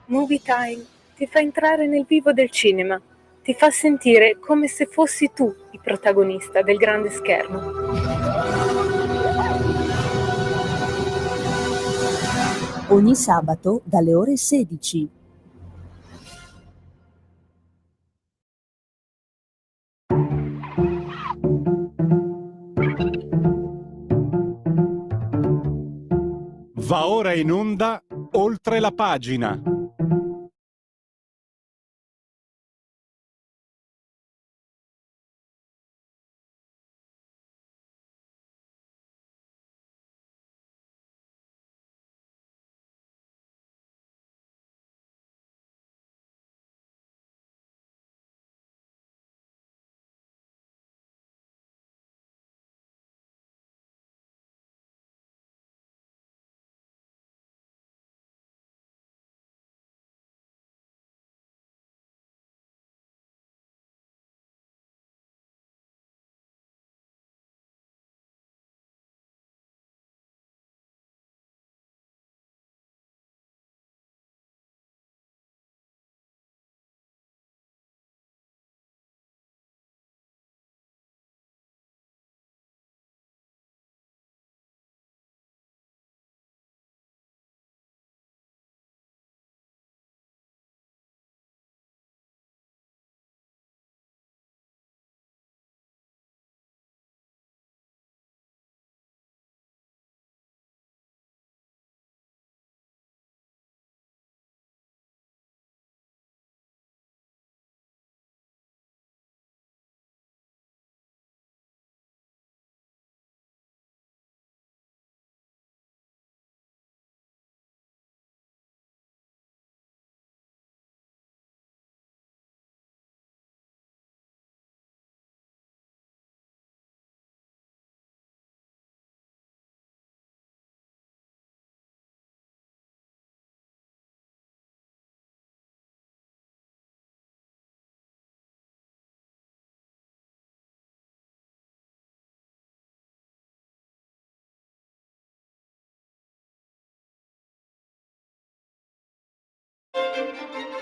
Movie Time ti fa entrare nel vivo del cinema, ti fa sentire come se fossi tu il protagonista del grande schermo. Ogni sabato dalle ore 16. Va ora in onda Oltre la pagina.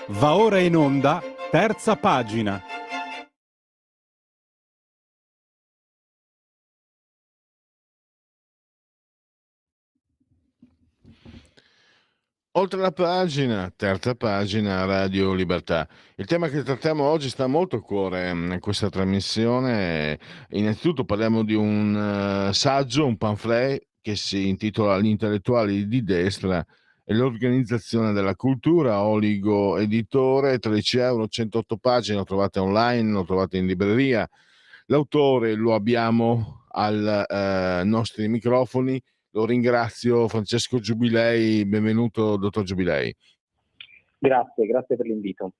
Va ora in onda Terza pagina. Oltre la pagina, terza pagina, Radio Libertà. Il tema che trattiamo oggi sta molto a cuore in questa trasmissione. Innanzitutto parliamo di un saggio, un pamphlet che si intitola Gli intellettuali di destra e l'organizzazione della cultura, Oligo Editore, 13 euro, 108 pagine, lo trovate online, lo trovate in libreria. L'autore lo abbiamo ai nostri microfoni. Lo ringrazio, Francesco Giubilei, benvenuto dottor Giubilei. Grazie per l'invito.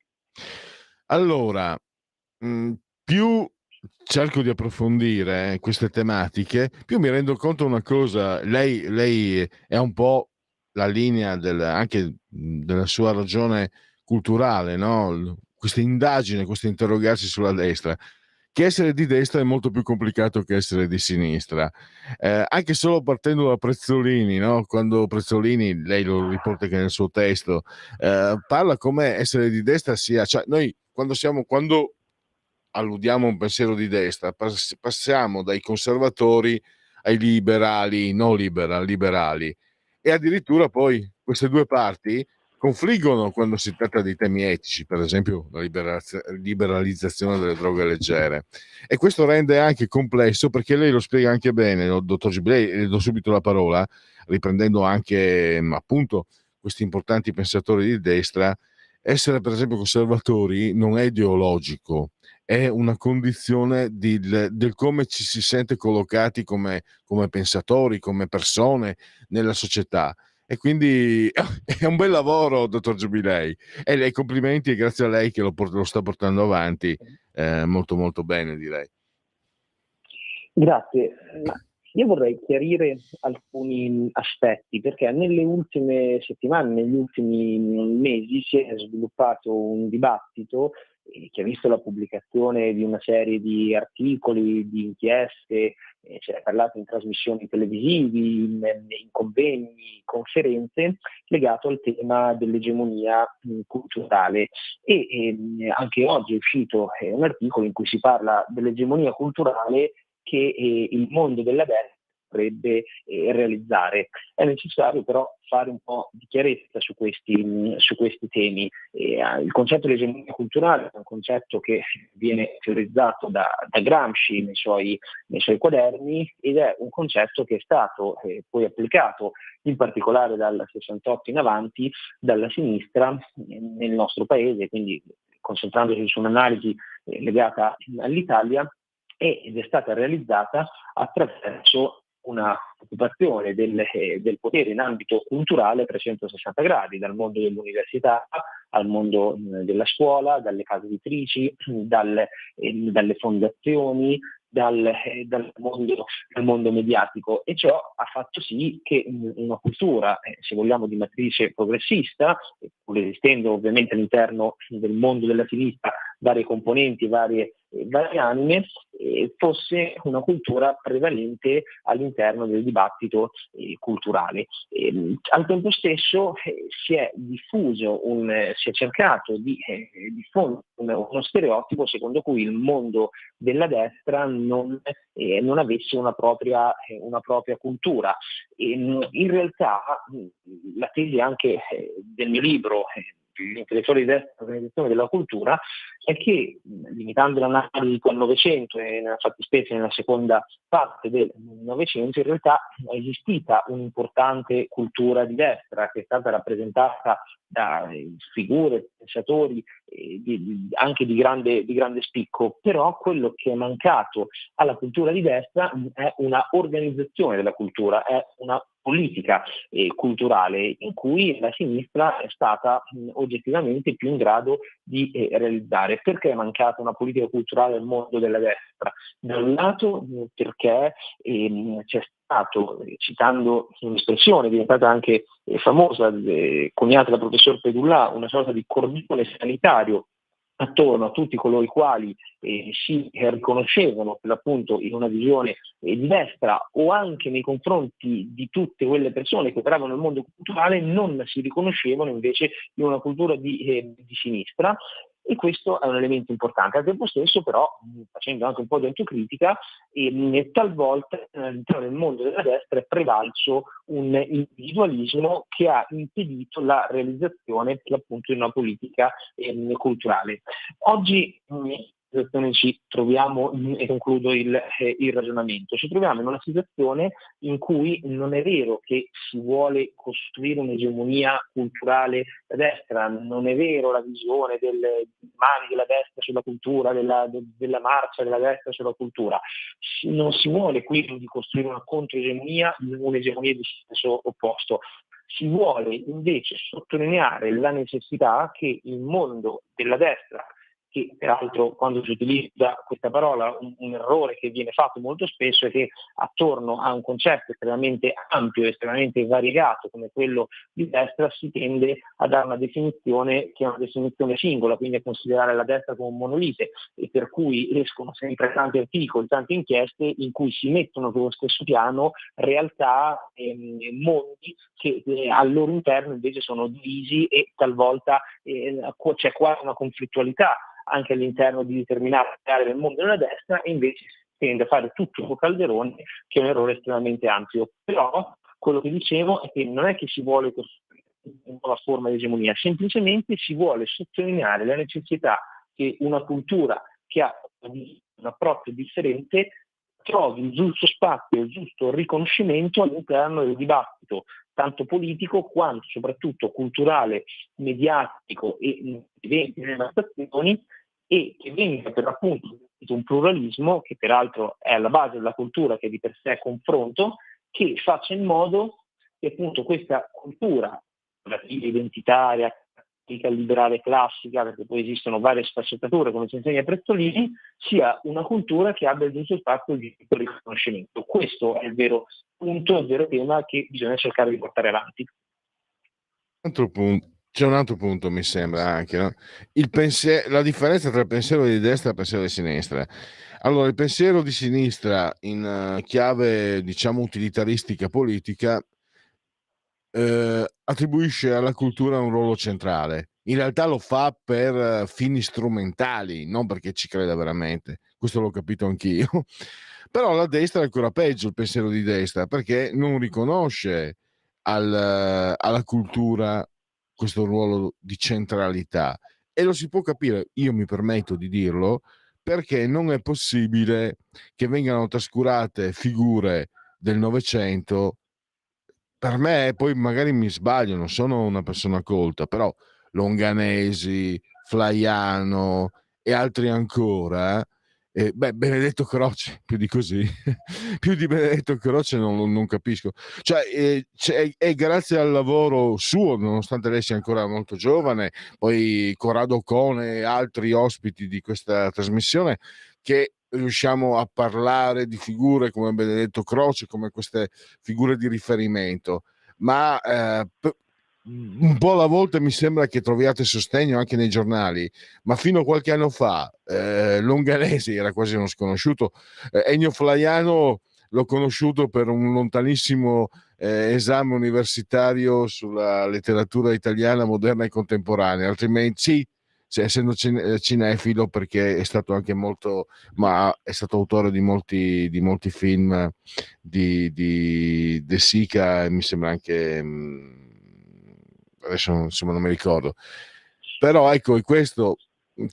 Allora, più cerco di approfondire queste tematiche, più mi rendo conto una cosa, lei è un po' la linea anche della sua ragione culturale, no? Questa indagine, questo interrogarsi sulla destra, che essere di destra è molto più complicato che essere di sinistra. Anche solo partendo da Prezzolini, no? Quando Prezzolini, lei lo riporta anche nel suo testo, parla come essere di destra sia, cioè noi quando alludiamo a un pensiero di destra passiamo dai conservatori ai liberali, no liberali, e addirittura poi queste due parti confliggono quando si tratta di temi etici, per esempio la liberalizzazione delle droghe leggere, e questo rende anche complesso, perché lei lo spiega anche bene, no, dottor Giblei, le do subito la parola, riprendendo anche appunto questi importanti pensatori di destra. Essere per esempio conservatori non è ideologico, è una condizione del come ci si sente collocati come pensatori, come persone nella società. E quindi è un bel lavoro, dottor Giubilei. E lei complimenti, e grazie a lei che lo sta portando avanti molto molto bene, direi. Grazie, ma io vorrei chiarire alcuni aspetti, perché nelle ultime settimane, negli ultimi mesi si è sviluppato un dibattito che ha visto la pubblicazione di una serie di articoli, di inchieste, si è parlato in trasmissioni televisivi, in convegni, conferenze, legato al tema dell'egemonia culturale. E anche oggi è uscito un articolo in cui si parla dell'egemonia culturale che il mondo della destra potrebbe realizzare. È necessario però fare un po' di chiarezza su questi temi. Il concetto di egemonia culturale è un concetto che viene teorizzato da Gramsci nei suoi quaderni, ed è un concetto che è stato poi applicato in particolare dal 68 in avanti dalla sinistra nel nostro paese, quindi concentrandosi su un'analisi legata all'Italia, ed è stata realizzata attraverso una occupazione del potere in ambito culturale a 360 gradi, dal mondo dell'università al mondo della scuola, dalle case editrici, dalle fondazioni, dal mondo mediatico, e ciò ha fatto sì che una cultura, se vogliamo, di matrice progressista, pur esistendo ovviamente all'interno del mondo della sinistra varie componenti, varie anime, fosse una cultura prevalente all'interno del dibattito culturale. Al tempo stesso si è cercato di diffondere uno stereotipo secondo cui il mondo della destra non avesse una propria cultura. In realtà la tesi anche del mio libro, gli intellettuali di destra, l'organizzazione della cultura, è che, limitando l'analisi al Novecento e nella fattispecie nella seconda parte del Novecento, in realtà è esistita un'importante cultura di destra che è stata rappresentata da figure, pensatori anche di grande spicco, però quello che è mancato alla cultura di destra è una organizzazione della cultura, è una politica culturale in cui la sinistra è stata oggettivamente più in grado di realizzare. Perché è mancata una politica culturale nel mondo della destra? Da un lato perché c'è stato, citando un'espressione diventata anche famosa, coniata dal professor Pedullà, una sorta di cordone sanitario attorno a tutti coloro i quali si riconoscevano per l'appunto in una visione di destra, o anche nei confronti di tutte quelle persone che operavano nel mondo culturale non si riconoscevano invece in una cultura di sinistra. E questo è un elemento importante. Al tempo stesso però, facendo anche un po' di autocritica, talvolta all'interno del mondo della destra è prevalso un individualismo che ha impedito la realizzazione appunto di una politica culturale. Oggi ci troviamo, e concludo il ragionamento, ci troviamo in una situazione in cui non è vero che si vuole costruire un'egemonia culturale da destra, non è vero la visione delle mani della destra sulla cultura, della marcia della destra sulla cultura. Non si vuole quindi costruire una controegemonia, un'egemonia di senso opposto. Si vuole invece sottolineare la necessità che il mondo della destra, che peraltro quando si utilizza questa parola un errore che viene fatto molto spesso è che attorno a un concetto estremamente ampio e estremamente variegato come quello di destra si tende a dare una definizione che è una definizione singola, quindi a considerare la destra come un monolite, e per cui escono sempre tanti articoli, tante inchieste in cui si mettono sullo stesso piano realtà e mondi che al loro interno invece sono divisi, e talvolta c'è quasi una conflittualità anche all'interno di determinate aree del mondo della destra, e invece si tende a fare tutto un calderone, che è un errore estremamente ampio. Però quello che dicevo è che non è che si vuole costruire una nuova forma di egemonia, semplicemente si vuole sottolineare la necessità che una cultura che ha un approccio differente trovi il giusto spazio, il giusto riconoscimento all'interno del dibattito, tanto politico quanto soprattutto culturale, mediatico e eventi e manifestazioni, e che venga per appunto un pluralismo che peraltro è alla base della cultura, che di per sé è confronto, che faccia in modo che appunto questa cultura identitaria, liberale classica, perché poi esistono varie sfaccettature come ci insegna Prezzolini, sia una cultura che abbia il giusto spazio di riconoscimento. Questo è il vero punto, il vero tema che bisogna cercare di portare avanti. C'è un altro punto, mi sembra anche, no? La differenza tra il pensiero di destra e il pensiero di sinistra. Allora, il pensiero di sinistra in chiave, diciamo, utilitaristica politica attribuisce alla cultura un ruolo centrale. In realtà lo fa per fini strumentali, non perché ci creda veramente. Questo l'ho capito anch'io. Però la destra è ancora peggio, il pensiero di destra, perché non riconosce alla cultura questo ruolo di centralità. E lo si può capire, io mi permetto di dirlo, perché non è possibile che vengano trascurate figure del Novecento. Per me, poi magari mi sbaglio, non sono una persona colta, però Longanesi, Flaiano e altri ancora, Benedetto Croce, più di così, più di Benedetto Croce non capisco. Cioè, è grazie al lavoro suo, nonostante lei sia ancora molto giovane, poi Corrado Cone e altri ospiti di questa trasmissione, che riusciamo a parlare di figure come Benedetto Croce, come queste figure di riferimento, ma un po' alla volta mi sembra che troviate sostegno anche nei giornali, ma fino a qualche anno fa Longanesi era quasi uno sconosciuto, Ennio Flaiano l'ho conosciuto per un lontanissimo esame universitario sulla letteratura italiana moderna e contemporanea, altrimenti sì, essendo cinefilo, perché è stato anche molto, ma è stato autore di molti film di De Sica, e mi sembra anche adesso insomma non mi ricordo, però ecco, è questo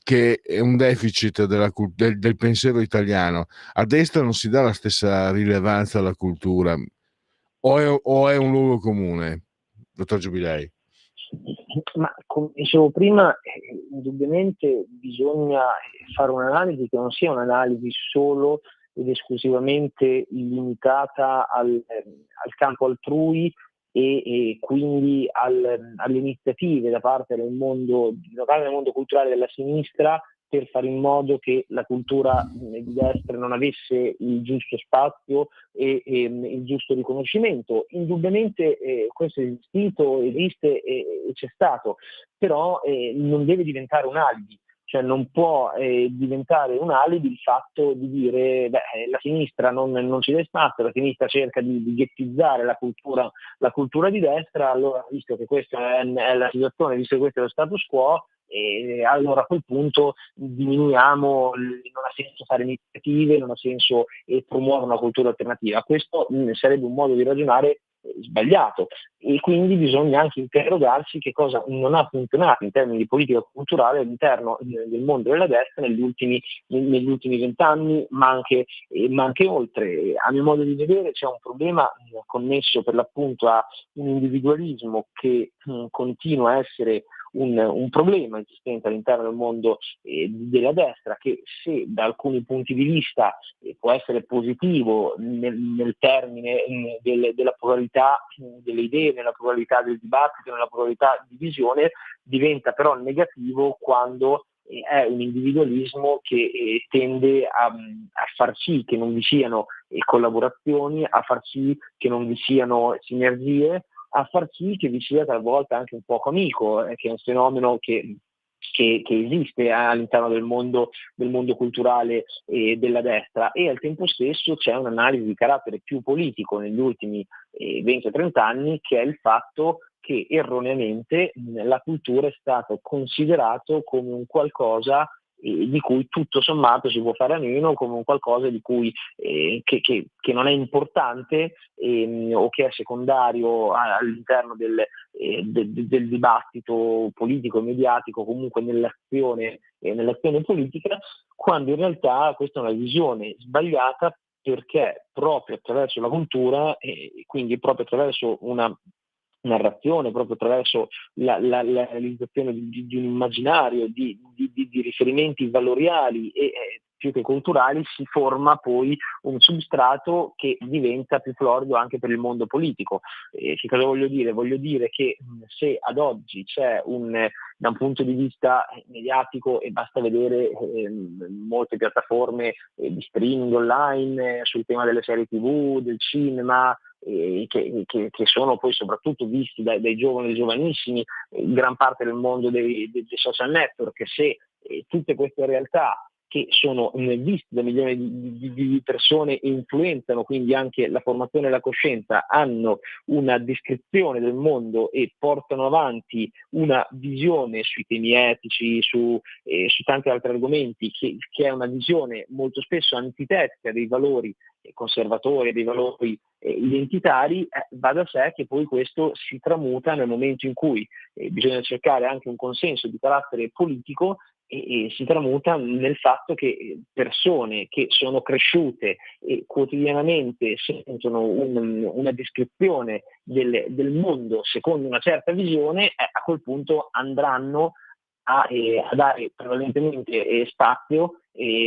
che è un deficit del pensiero italiano. A destra non si dà la stessa rilevanza alla cultura, o è un luogo comune, dottor Giubilei? Ma come dicevo prima, indubbiamente bisogna fare un'analisi che non sia un'analisi solo ed esclusivamente limitata al campo altrui e quindi alle iniziative da parte del mondo culturale della sinistra per fare in modo che la cultura di destra non avesse il giusto spazio e il giusto riconoscimento. Indubbiamente questo è esistito, esiste e c'è stato, però non deve diventare un alibi. Cioè non può diventare un alibi il fatto di dire la sinistra non ci dà spazio, la sinistra cerca di ghettizzare la cultura di destra, allora visto che questa è la situazione, visto che questo è lo status quo, allora a quel punto diminuiamo, non ha senso fare iniziative, non ha senso promuovere una cultura alternativa. Questo sarebbe un modo di ragionare sbagliato, e quindi bisogna anche interrogarsi che cosa non ha funzionato in termini di politica culturale all'interno del mondo della destra negli ultimi 20 anni, ma anche oltre. A mio modo di vedere c'è un problema connesso per l'appunto a un individualismo che continua a essere un problema esistente all'interno del mondo della destra, che se da alcuni punti di vista può essere positivo nel termine della pluralità delle idee, nella pluralità del dibattito, nella pluralità di visione, diventa però negativo quando è un individualismo che tende a far sì che non vi siano collaborazioni, a far sì che non vi siano sinergie, a far sì che vi sia talvolta anche un poco amico, che è un fenomeno che esiste all'interno del mondo culturale della destra, e al tempo stesso c'è un'analisi di carattere più politico negli ultimi 20-30 anni, che è il fatto che erroneamente la cultura è stato considerato come un qualcosa di cui tutto sommato si può fare a meno, come un qualcosa di cui che non è importante o che è secondario all'interno del dibattito politico e mediatico, comunque nell'azione politica, quando in realtà questa è una visione sbagliata, perché proprio attraverso la cultura e quindi proprio attraverso una narrazione, proprio attraverso la realizzazione di un immaginario, di riferimenti valoriali e più che culturali, si forma poi un substrato che diventa più florido anche per il mondo politico. Che cosa voglio dire? Voglio dire che se ad oggi c'è da un punto di vista mediatico, e basta vedere molte piattaforme di streaming online sul tema delle serie TV, del cinema, che sono poi soprattutto visti dai giovani e giovanissimi, gran parte del mondo dei social network. Se tutte queste realtà che sono viste da milioni di persone e influenzano quindi anche la formazione e la coscienza, hanno una descrizione del mondo e portano avanti una visione sui temi etici, su tanti altri argomenti, che è una visione molto spesso antitetica dei valori conservatori, dei valori identitari, va da sé che poi questo si tramuta nel momento in cui bisogna cercare anche un consenso di carattere politico, e si tramuta nel fatto che persone che sono cresciute e quotidianamente sentono una descrizione del mondo secondo una certa visione, a quel punto andranno a dare prevalentemente spazio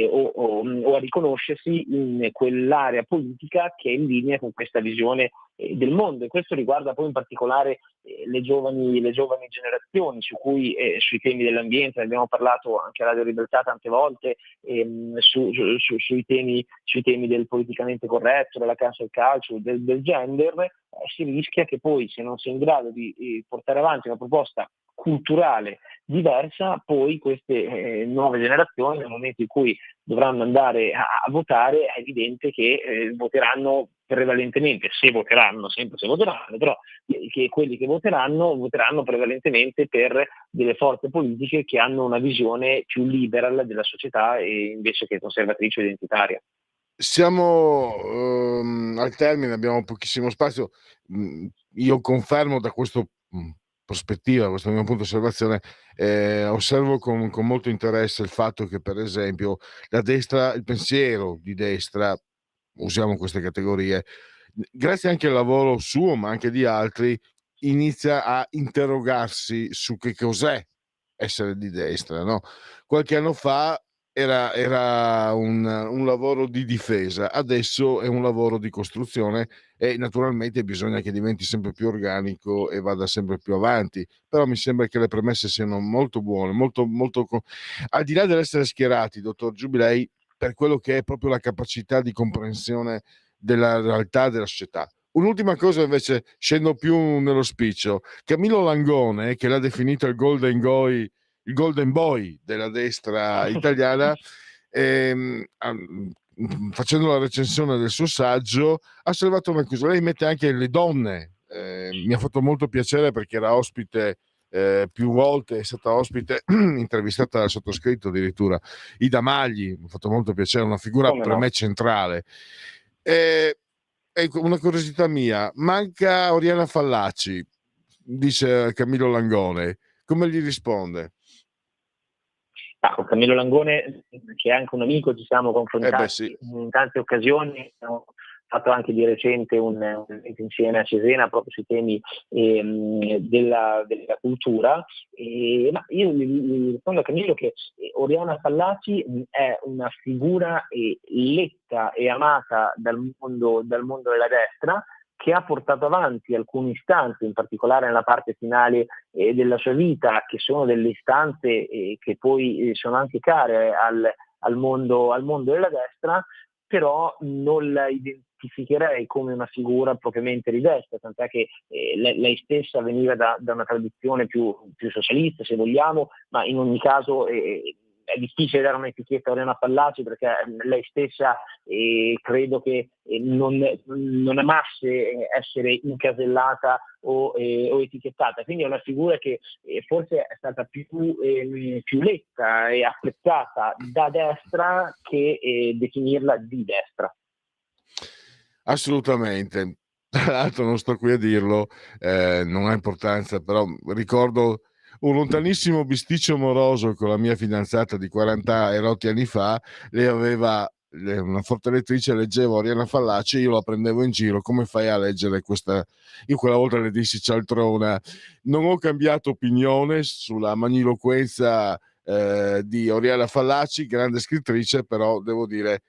o a riconoscersi in quell'area politica che è in linea con questa visione del mondo. E questo riguarda poi in particolare le giovani generazioni, sui temi dell'ambiente, ne abbiamo parlato anche a Radio Libertà tante volte, sui temi del politicamente corretto, della cancel culture, del gender. Si rischia che poi, se non si è in grado di portare avanti una proposta culturale diversa, poi queste nuove generazioni, nel momento in cui dovranno andare a votare, è evidente che voteranno prevalentemente, sempre se voteranno, però che quelli che voteranno prevalentemente per delle forze politiche che hanno una visione più liberal della società invece che conservatrice o identitaria. Siamo al termine, abbiamo pochissimo spazio. Io confermo da questo prospettiva, questo mio punto di osservazione, osservo con molto interesse il fatto che, per esempio, la destra, il pensiero di destra, usiamo queste categorie, grazie anche al lavoro suo, ma anche di altri, inizia a interrogarsi su che cos'è essere di destra, no? Qualche anno fa era un lavoro di difesa, adesso è un lavoro di costruzione e naturalmente bisogna che diventi sempre più organico e vada sempre più avanti. Però mi sembra che le premesse siano molto buone, al di là dell'essere schierati, dottor Giubilei, per quello che è proprio la capacità di comprensione della realtà della società. Un'ultima cosa invece, scendo più nello spiccio. Camillo Langone, che l'ha definito il Golden Boy della destra italiana, facendo la recensione del suo saggio, ha osservato una cosa. Lei mette anche le donne. Mi ha fatto molto piacere perché era ospite più volte, è stata ospite intervistata dal sottoscritto addirittura, Ida Magli. Mi ha fatto molto piacere, una figura per me centrale. Ecco, una curiosità mia, manca Oriana Fallaci, dice Camillo Langone, come gli risponde? Con Camillo Langone, che è anche un amico, ci siamo confrontati in tante occasioni. Abbiamo fatto anche di recente un evento insieme a Cesena proprio sui temi della cultura. Ma io gli rispondo a Camillo che Oriana Fallaci è una figura letta e amata dal mondo della destra, che ha portato avanti alcune istanze, in particolare nella parte finale della sua vita, che sono delle istanze che poi sono anche care al mondo della destra, però non la identificherei come una figura propriamente di destra, tant'è che lei stessa veniva da una tradizione più socialista, se vogliamo, ma in ogni caso è difficile dare un'etichetta a Oriana Fallaci, perché lei stessa credo che non amasse essere incasellata o etichettata, quindi è una figura che forse è stata più letta e apprezzata da destra che definirla di destra. Assolutamente. Tra l'altro non sto qui a dirlo, non ha importanza, però ricordo un lontanissimo bisticcio amoroso con la mia fidanzata di 40 erotti anni fa. Lei aveva una forte lettrice, leggeva Oriana Fallaci, io la prendevo in giro: come fai a leggere questa? Io quella volta le dissi cialtrona. Non ho cambiato opinione sulla magniloquenza di Oriana Fallaci, grande scrittrice, però devo dire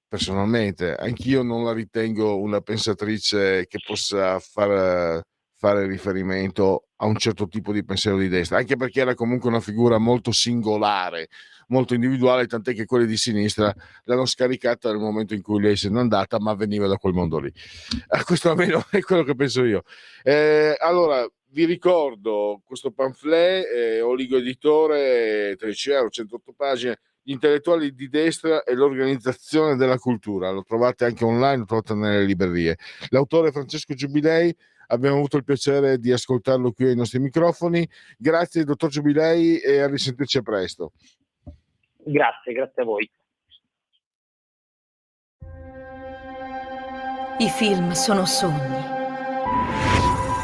personalmente anch'io non la ritengo una pensatrice che possa fare riferimento a un certo tipo di pensiero di destra, anche perché era comunque una figura molto singolare, molto individuale, tant'è che quelli di sinistra l'hanno scaricata nel momento in cui lei se n'è andata, ma veniva da quel mondo lì. Questo almeno è quello che penso io. Allora, vi ricordo questo pamphlet, Oligo Editore, 13 euro, 108 pagine, gli intellettuali di destra e l'organizzazione della cultura. Lo trovate anche online, lo trovate nelle librerie. L'autore è Francesco Giubilei, abbiamo avuto il piacere di ascoltarlo qui ai nostri microfoni. Grazie, dottor Giubilei, e a risentirci a presto. Grazie a voi. I film sono sogni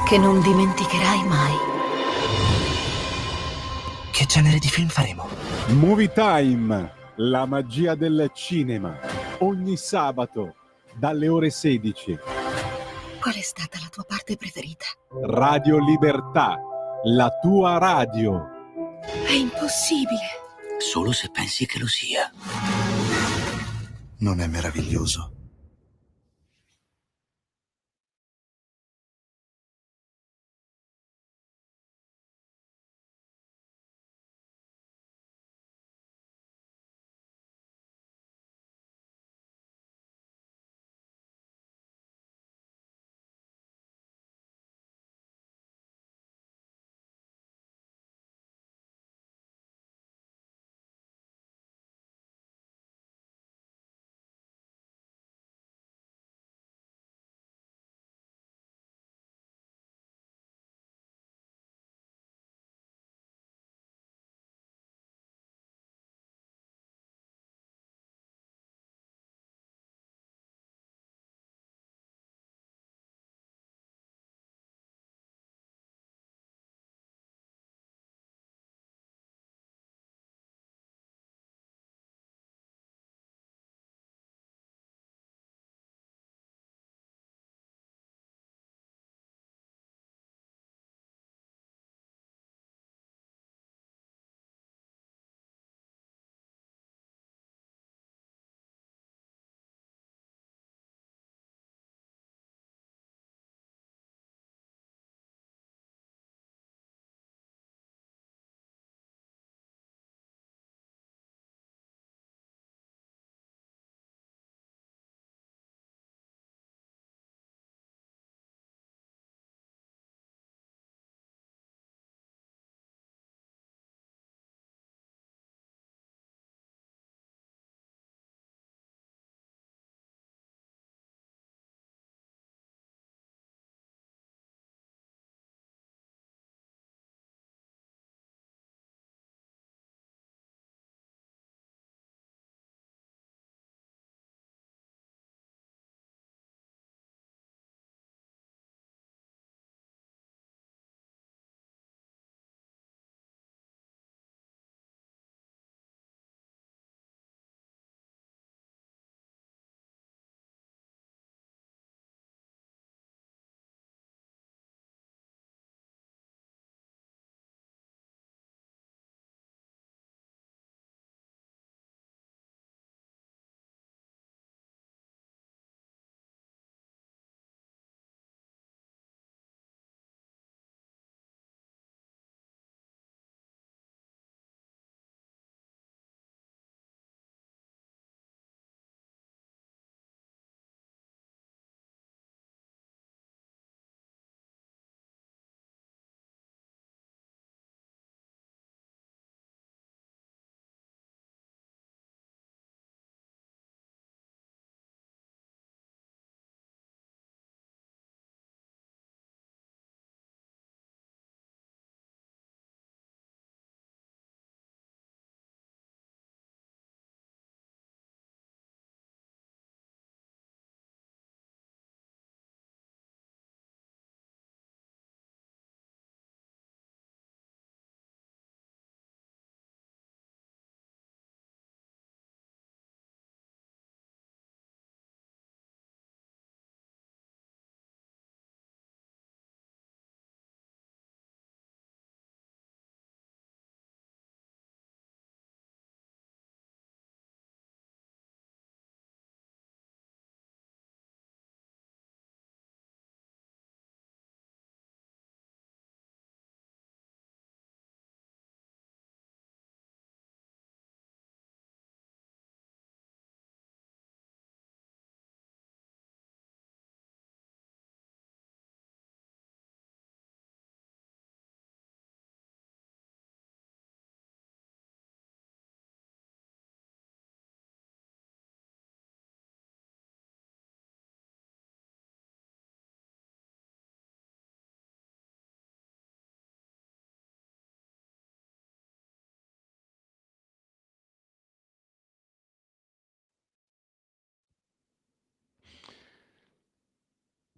che non dimenticherai mai. Che genere di film faremo? Movie Time, la magia del cinema. Ogni sabato dalle ore 16. Qual è stata la tua parte preferita? Radio Libertà, la tua radio. È impossibile. Solo se pensi che lo sia. Non è meraviglioso?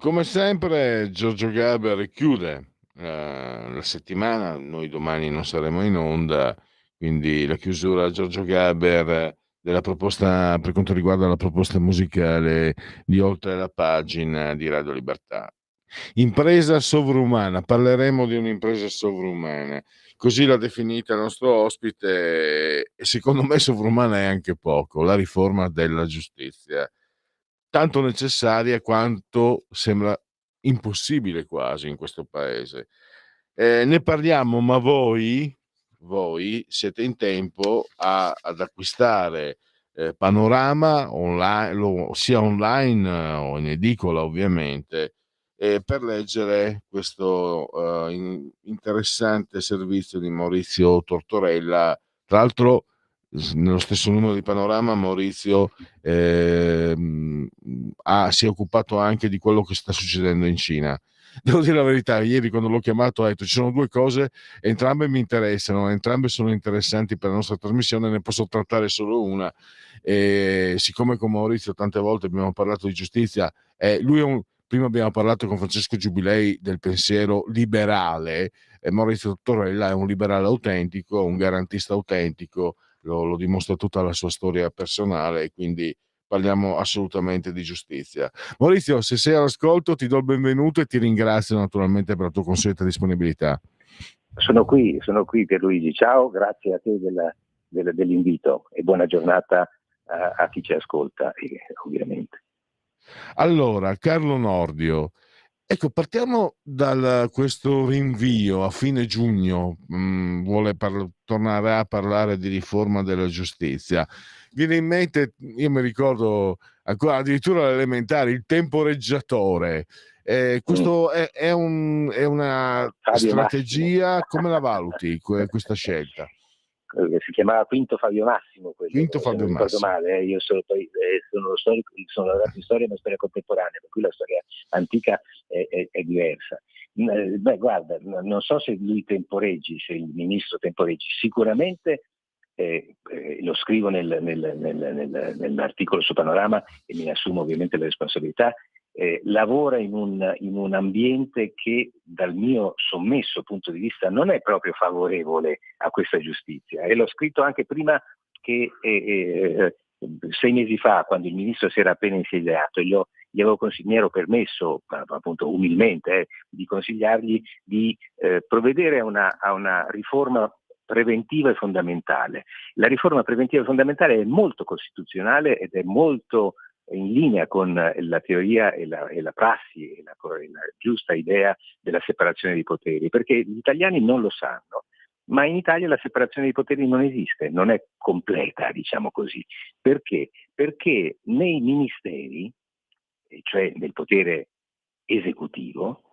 Come sempre Giorgio Gaber chiude la settimana, noi domani non saremo in onda, quindi la chiusura a Giorgio Gaber della proposta per quanto riguarda la proposta musicale di Oltre la pagina di Radio Libertà. Impresa sovrumana, parleremo di un'impresa sovrumana, così l'ha definita il nostro ospite e secondo me sovrumana è anche poco, la riforma della giustizia, tanto necessaria quanto sembra impossibile quasi in questo paese. Ne parliamo, ma voi siete in tempo ad acquistare Panorama online, sia online o in edicola ovviamente, per leggere questo interessante servizio di Maurizio Tortorella. Tra l'altro, nello stesso numero di Panorama, Maurizio si è occupato anche di quello che sta succedendo in Cina. Devo dire la verità, ieri quando l'ho chiamato ha detto ci sono due cose, entrambe mi interessano, entrambe sono interessanti per la nostra trasmissione, ne posso trattare solo una. E siccome con Maurizio tante volte abbiamo parlato di giustizia, prima abbiamo parlato con Francesco Giubilei del pensiero liberale, e Maurizio Tortorella è un liberale autentico, un garantista autentico, lo dimostra tutta la sua storia personale, e quindi parliamo assolutamente di giustizia. Maurizio, se sei all'ascolto ti do il benvenuto e ti ringrazio naturalmente per la tua consueta disponibilità. Sono qui Pierluigi, ciao, grazie a te dell'invito e buona giornata a chi ci ascolta, ovviamente. Allora, Carlo Nordio, ecco, partiamo da questo rinvio a fine giugno, vuole tornare a parlare di riforma della giustizia. Viene in mente, io mi ricordo ancora addirittura all'elementare, il temporeggiatore. Questo è una Fabio strategia, Massimo. come la valuti questa scelta? Si chiamava Quinto Fabio Massimo, quello, Quinto se Fabio non ricordo Massimo. male, io sono laureato in storia, ma storia contemporanea, per cui la storia antica è diversa. Beh, guarda, non so se lui temporeggi, se il ministro temporeggi, sicuramente lo scrivo nell'articolo su Panorama e me ne assumo ovviamente la responsabilità. Lavora in un ambiente che dal mio sommesso punto di vista non è proprio favorevole a questa giustizia, e l'ho scritto anche prima che 6 mesi fa, quando il ministro si era appena insediato, mi ero permesso appunto umilmente di consigliargli di provvedere a una riforma preventiva e fondamentale. La riforma preventiva e fondamentale è molto costituzionale ed è molto in linea con la teoria e la prassi e la giusta idea della separazione dei poteri, perché gli italiani non lo sanno, ma in Italia la separazione dei poteri non esiste, non è completa, diciamo così. Perché? Perché nei ministeri, cioè nel potere esecutivo,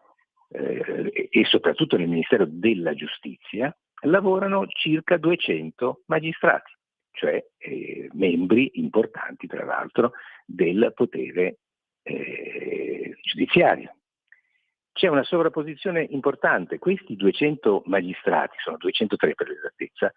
e soprattutto nel Ministero della Giustizia, lavorano circa 200 magistrati, cioè membri importanti, tra l'altro, del potere giudiziario. C'è una sovrapposizione importante. Questi 200 magistrati, sono 203 per l'esattezza,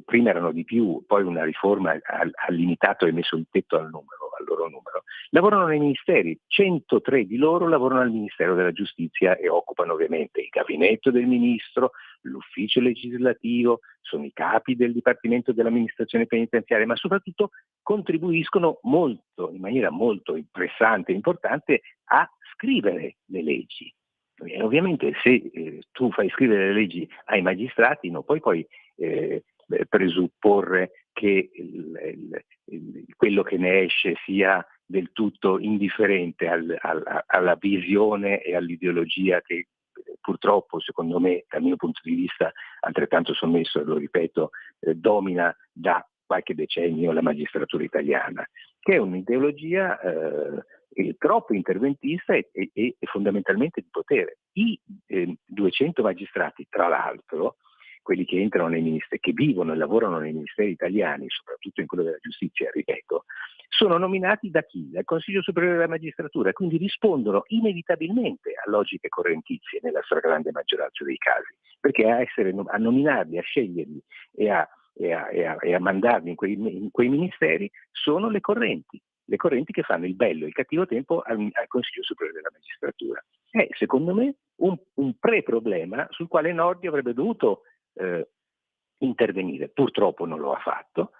prima erano di più, poi una riforma ha limitato e messo il tetto al loro numero, lavorano nei ministeri. 103 di loro lavorano al Ministero della Giustizia e occupano ovviamente il gabinetto del ministro, l'ufficio legislativo, sono i capi del Dipartimento dell'amministrazione penitenziaria, ma soprattutto contribuiscono molto, in maniera molto pressante e importante, a scrivere le leggi. E ovviamente se tu fai scrivere le leggi ai magistrati, non puoi presupporre che quello che ne esce sia del tutto indifferente alla visione e all'ideologia che purtroppo, secondo me, dal mio punto di vista altrettanto sommesso, e lo ripeto, domina da qualche decennio la magistratura italiana, che è un'ideologia troppo interventista e fondamentalmente di potere. I 200 magistrati, tra l'altro, quelli che entrano nei ministeri, che vivono e lavorano nei ministeri italiani, soprattutto in quello della giustizia, ripeto, sono nominati da chi? Dal Consiglio Superiore della Magistratura, quindi rispondono inevitabilmente a logiche correntizie nella stragrande maggioranza dei casi, perché a nominarli, a sceglierli e a mandarli in quei ministeri sono le correnti. le correnti che fanno il bello e il cattivo tempo al Consiglio Superiore della Magistratura. È secondo me un pre-problema sul quale Nordio avrebbe dovuto intervenire. Purtroppo non lo ha fatto,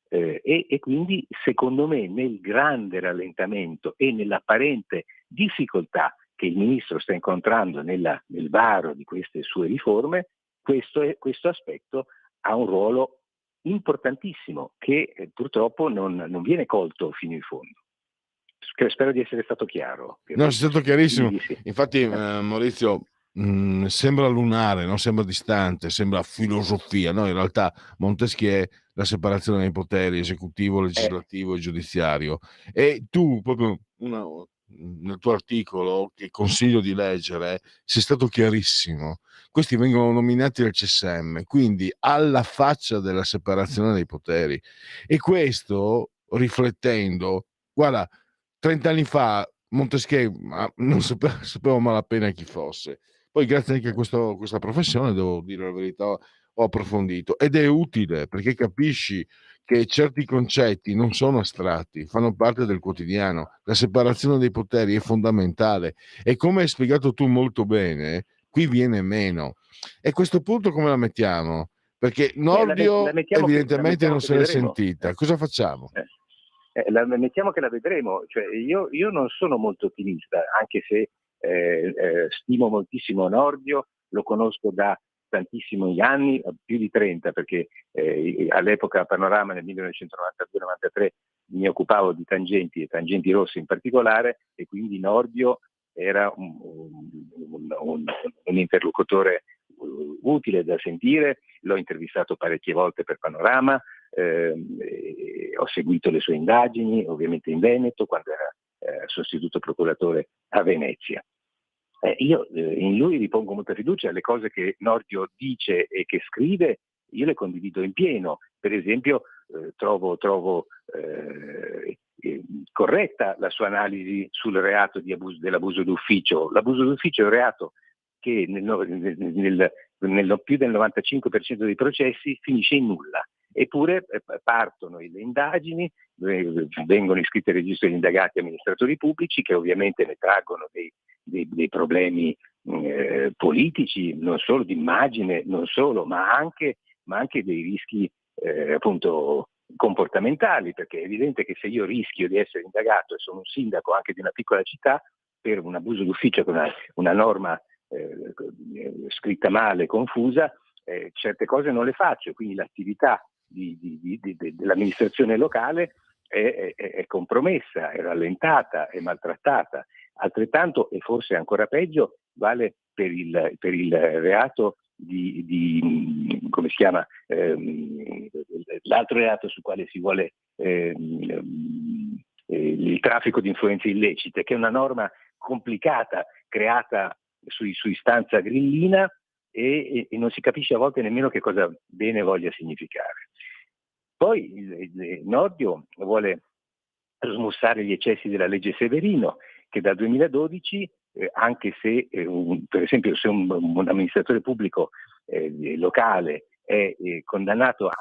e quindi secondo me nel grande rallentamento e nell'apparente difficoltà che il Ministro sta incontrando nel varo di queste sue riforme, questo aspetto ha un ruolo importantissimo che purtroppo non viene colto fino in fondo. Spero di essere stato chiaro. No, è stato chiarissimo. Sì. Infatti, Maurizio, sembra lunare, no? Sembra distante, sembra filosofia, no? In realtà Montesquieu è la separazione dei poteri esecutivo, legislativo e giudiziario. E tu, proprio nel tuo articolo, che consiglio di leggere, sei stato chiarissimo. Questi vengono nominati dal CSM, quindi alla faccia della separazione dei poteri. E questo, riflettendo, guarda, 30 anni fa Montesquieu non sapevo malapena chi fosse. Poi grazie anche a questa professione, devo dire la verità, ho approfondito, ed è utile perché capisci che certi concetti non sono astratti, fanno parte del quotidiano. La separazione dei poteri è fondamentale e, come hai spiegato tu molto bene, qui viene meno. E a questo punto come la mettiamo? Perché Nordio la mettiamo evidentemente non se l'è vedremo. sentita. Cosa facciamo? Mettiamo che la vedremo. Cioè, io non sono molto ottimista, anche se stimo moltissimo Nordio, lo conosco da tantissimi anni, più di 30, perché all'epoca Panorama nel 1992-93 mi occupavo di tangenti e tangenti rosse in particolare, e quindi Nordio era un interlocutore utile da sentire. L'ho intervistato parecchie volte per Panorama, ho seguito le sue indagini, ovviamente in Veneto, quando era sostituto procuratore a Venezia. Io in lui ripongo molta fiducia. Le cose che Nordio dice e che scrive io le condivido in pieno. Per esempio trovo corretta la sua analisi sul reato dell'abuso d'ufficio. L'abuso d'ufficio è un reato che nel più del 95% dei processi finisce in nulla. Eppure partono le indagini, vengono iscritti al registro di indagati amministratori pubblici, che ovviamente ne traggono dei problemi politici, non solo di immagine, non solo, ma anche dei rischi appunto comportamentali, perché è evidente che se io rischio di essere indagato e sono un sindaco anche di una piccola città per un abuso d'ufficio con una norma scritta male, confusa, certe cose non le faccio, quindi l'attività dell'amministrazione locale è compromessa, è rallentata, è maltrattata. Altrettanto, e forse ancora peggio, vale per il reato come si chiama, l'altro reato sul quale si vuole il traffico di influenze illecite, che è una norma complicata creata su istanza grillina e non si capisce a volte nemmeno che cosa bene voglia significare. Poi Nordio vuole smussare gli eccessi della legge Severino, che dal 2012, anche se per esempio se un amministratore pubblico locale è condannato a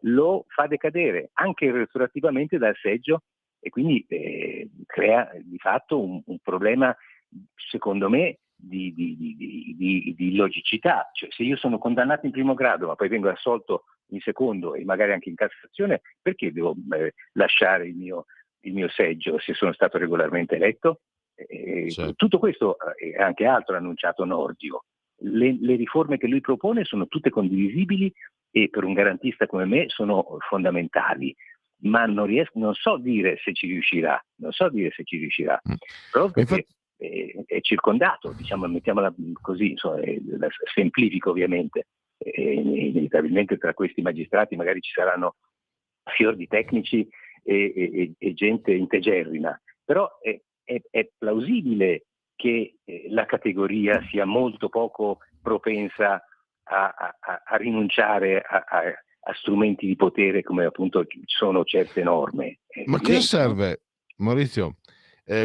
lo fa decadere anche retroattivamente dal seggio, e quindi crea di fatto un problema, secondo me, di logicità. Cioè, se io sono condannato in primo grado ma poi vengo assolto in secondo e magari anche in Cassazione, perché devo lasciare il mio seggio se sono stato regolarmente eletto? Certo. Tutto questo e anche altro ha annunciato Nordio. Le riforme che lui propone sono tutte condivisibili e per un garantista come me sono fondamentali, ma non so dire se ci riuscirà, proprio perché è circondato, diciamo, mettiamola così, insomma, semplifico ovviamente, inevitabilmente tra questi magistrati magari ci saranno fior di tecnici e gente integerrima, però è plausibile che la categoria sia molto poco propensa a rinunciare a strumenti di potere come appunto sono certe norme. Ma cosa serve, Maurizio?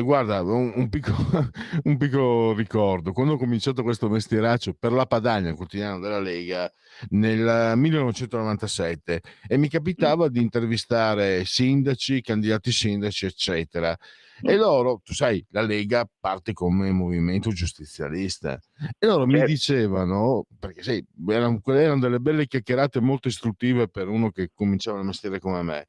Guarda, un piccolo ricordo. Quando ho cominciato questo mestieraccio per La Padania, il quotidiano della Lega, nel 1997, e mi capitava di intervistare sindaci, candidati sindaci, eccetera. E loro, tu sai, la Lega parte come movimento giustizialista. E loro mi Certo. dicevano, perché sai, erano delle belle chiacchierate molto istruttive per uno che cominciava il mestiere come me.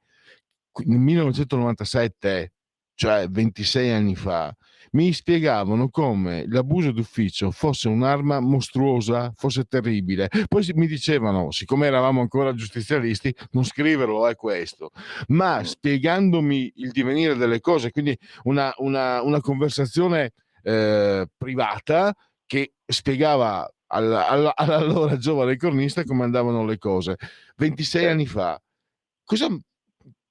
Nel 1997, cioè 26 anni fa, mi spiegavano come l'abuso d'ufficio fosse un'arma mostruosa, fosse terribile. Poi mi dicevano, siccome eravamo ancora giustizialisti, non scriverlo è questo, ma spiegandomi il divenire delle cose, quindi una conversazione privata che spiegava all'allora giovane cronista come andavano le cose. 26 anni fa. Cosa,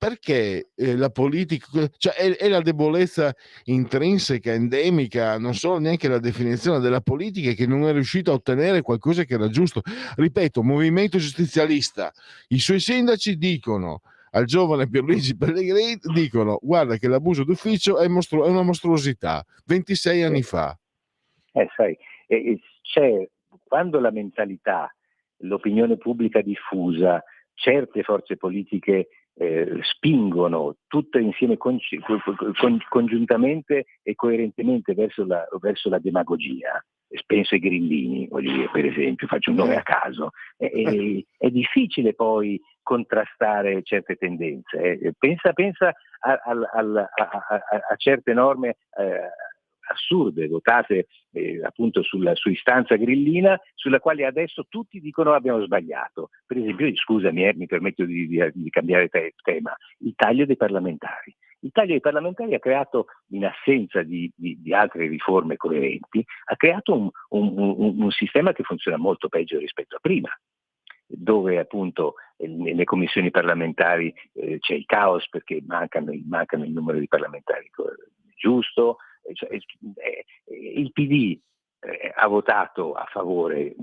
perché la politica, cioè è la debolezza intrinseca, endemica, non so neanche la definizione della politica, che non è riuscito a ottenere qualcosa che era giusto. Ripeto, movimento giustizialista, i suoi sindaci dicono al giovane Pierluigi Pellegrini, dicono guarda che l'abuso d'ufficio è una mostruosità, 26 anni fa. Sai, c'è, quando la mentalità, l'opinione pubblica diffusa, certe forze politiche spingono tutte insieme congiuntamente e coerentemente verso la demagogia. Penso ai grillini, voglio dire, per esempio, faccio un nome a caso, è difficile poi contrastare certe tendenze. Pensa a certe norme assurde votate appunto su istanza grillina, sulla quale adesso tutti dicono abbiamo sbagliato. Per esempio, scusami, mi permetto di cambiare tema, il taglio dei parlamentari. Il taglio dei parlamentari ha creato, in assenza di altre riforme coerenti, ha creato un sistema che funziona molto peggio rispetto a prima, dove appunto nelle commissioni parlamentari c'è il caos perché mancano il numero di parlamentari giusto. Cioè, il PD ha votato a favore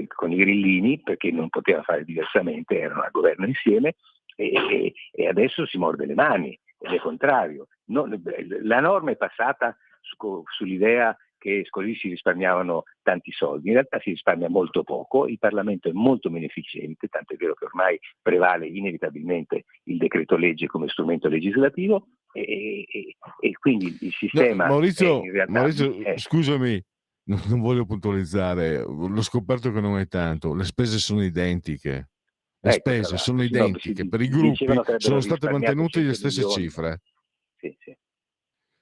con i grillini perché non poteva fare diversamente, erano al governo insieme, e adesso si morde le mani, ed è contrario. La norma è passata sull'idea che così si risparmiavano tanti soldi. In realtà si risparmia molto poco, il Parlamento è molto meno efficiente, tanto è vero che ormai prevale inevitabilmente il decreto legge come strumento legislativo, e quindi il sistema... No, Maurizio, in realtà, scusami, non voglio puntualizzare, l'ho scoperto che non è tanto, le spese sono identiche. Le spese sono identiche, per i gruppi sono state mantenute le stesse cifre. Sì.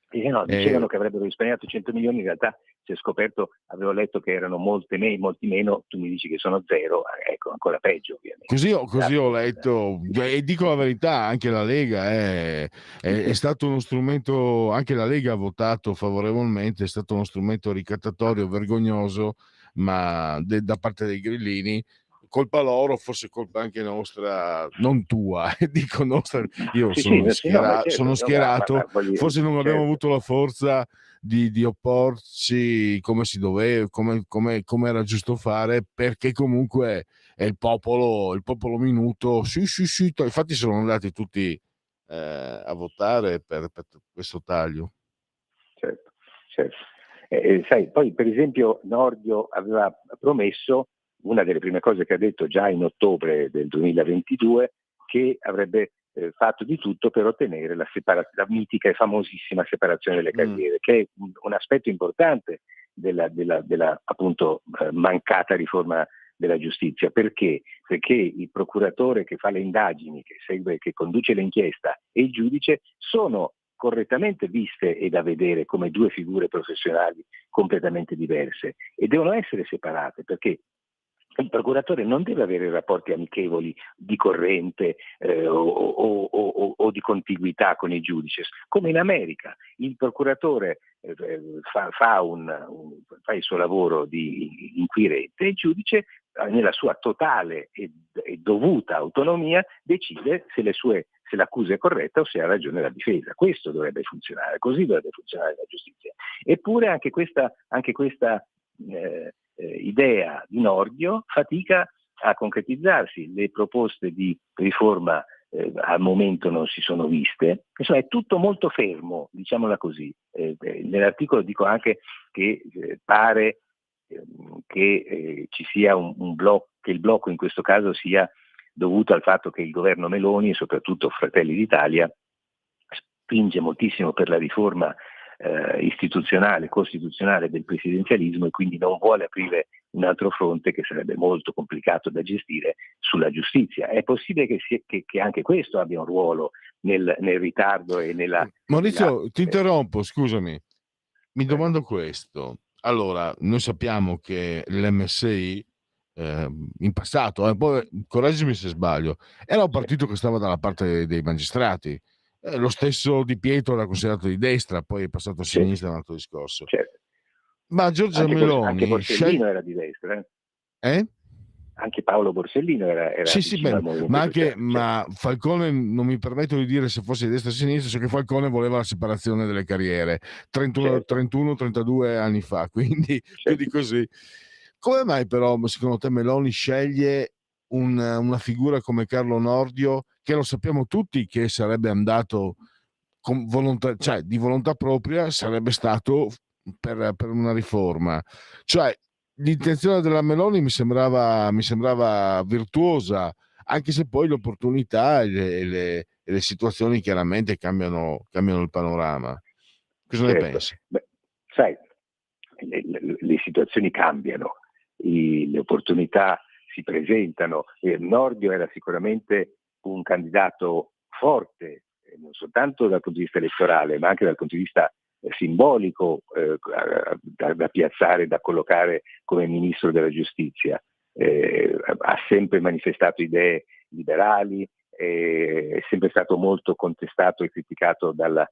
Dicevano che avrebbero risparmiato 100 milioni, in realtà si è scoperto, avevo letto che erano molti meno, tu mi dici che sono zero, ecco, ancora peggio ovviamente. Così ho letto, e dico la verità, anche la Lega è stato uno strumento, anche la Lega ha votato favorevolmente, è stato uno strumento ricattatorio, vergognoso, ma da parte dei grillini. Colpa loro, forse colpa anche nostra, non tua, dico nostra, io sono schierato, forse non abbiamo avuto la forza di opporci come si doveva, come era giusto fare, perché comunque è il popolo minuto, sì, infatti sono andati tutti a votare per questo taglio. Certo. Sai, poi per esempio Nordio aveva promesso, una delle prime cose che ha detto già in ottobre del 2022, che avrebbe fatto di tutto per ottenere la mitica e famosissima separazione delle carriere, che è un aspetto importante della appunto mancata riforma della giustizia. Perché? Perché il procuratore che fa le indagini, che conduce l'inchiesta, e il giudice sono correttamente viste e da vedere come due figure professionali completamente diverse, e devono essere separate, perché il procuratore non deve avere rapporti amichevoli di corrente o di contiguità con il giudice. Come in America, il procuratore fa il suo lavoro di inquirente, e il giudice, nella sua totale e dovuta autonomia, decide se l'accusa è corretta o se ha ragione la difesa. Questo dovrebbe funzionare, così dovrebbe funzionare la giustizia. Eppure anche questa idea di Nordio fatica a concretizzarsi. Le proposte di riforma al momento non si sono viste. Insomma, è tutto molto fermo, diciamola così. Nell'articolo dico anche che pare che ci sia un blocco, che il blocco in questo caso sia dovuto al fatto che il governo Meloni e soprattutto Fratelli d'Italia spinge moltissimo per la riforma istituzionale, costituzionale del presidenzialismo, e quindi non vuole aprire un altro fronte che sarebbe molto complicato da gestire sulla giustizia. È possibile che anche questo abbia un ruolo nel ritardo e nella... Maurizio, ti interrompo, scusami. Mi Prego. domando questo. Allora, noi sappiamo che l'MSI in passato, poi correggimi se sbaglio, era un partito che stava dalla parte dei magistrati. Lo stesso Di Pietro era considerato di destra, poi è passato a sinistra, è un altro discorso. Certo. Ma Giorgia Anche Meloni Borsellino era di destra. Anche Paolo Borsellino era sì, vicino al Movimento ma anche Sociale, ma Falcone, non mi permetto di dire se fosse di destra o di sinistra, so che Falcone voleva la separazione delle carriere 31-32 anni fa, quindi più di così. Come mai però secondo te Meloni sceglie una figura come Carlo Nordio, che lo sappiamo tutti che sarebbe andato con volontà, cioè di volontà propria, sarebbe stato per una riforma, cioè l'intenzione della Meloni mi sembrava virtuosa, anche se poi le opportunità e le situazioni chiaramente cambiano il panorama. Cosa ne pensi? Beh, sai, le situazioni cambiano, le opportunità si presentano. Nordio era sicuramente un candidato forte, non soltanto dal punto di vista elettorale, ma anche dal punto di vista simbolico, da piazzare, da collocare come ministro della giustizia. Ha sempre manifestato idee liberali, è sempre stato molto contestato e criticato dalla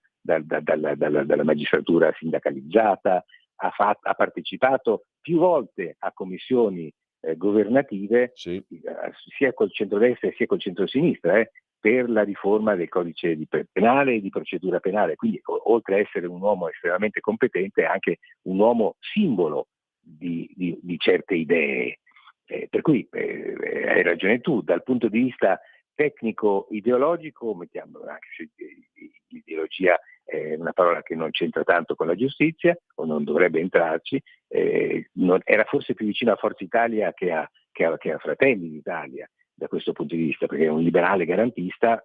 magistratura sindacalizzata, ha partecipato più volte a commissioni governative, sì, sia col centrodestra sia col centrosinistra, per la riforma del codice penale e di procedura penale. Quindi, oltre a essere un uomo estremamente competente, è anche un uomo simbolo di certe idee. Per cui hai ragione tu, dal punto di vista tecnico-ideologico, mettiamo, anche se l'ideologia è una parola che non c'entra tanto con la giustizia, o non dovrebbe entrarci, era forse più vicino a Forza Italia che a Fratelli d'Italia, da questo punto di vista, perché è un liberale garantista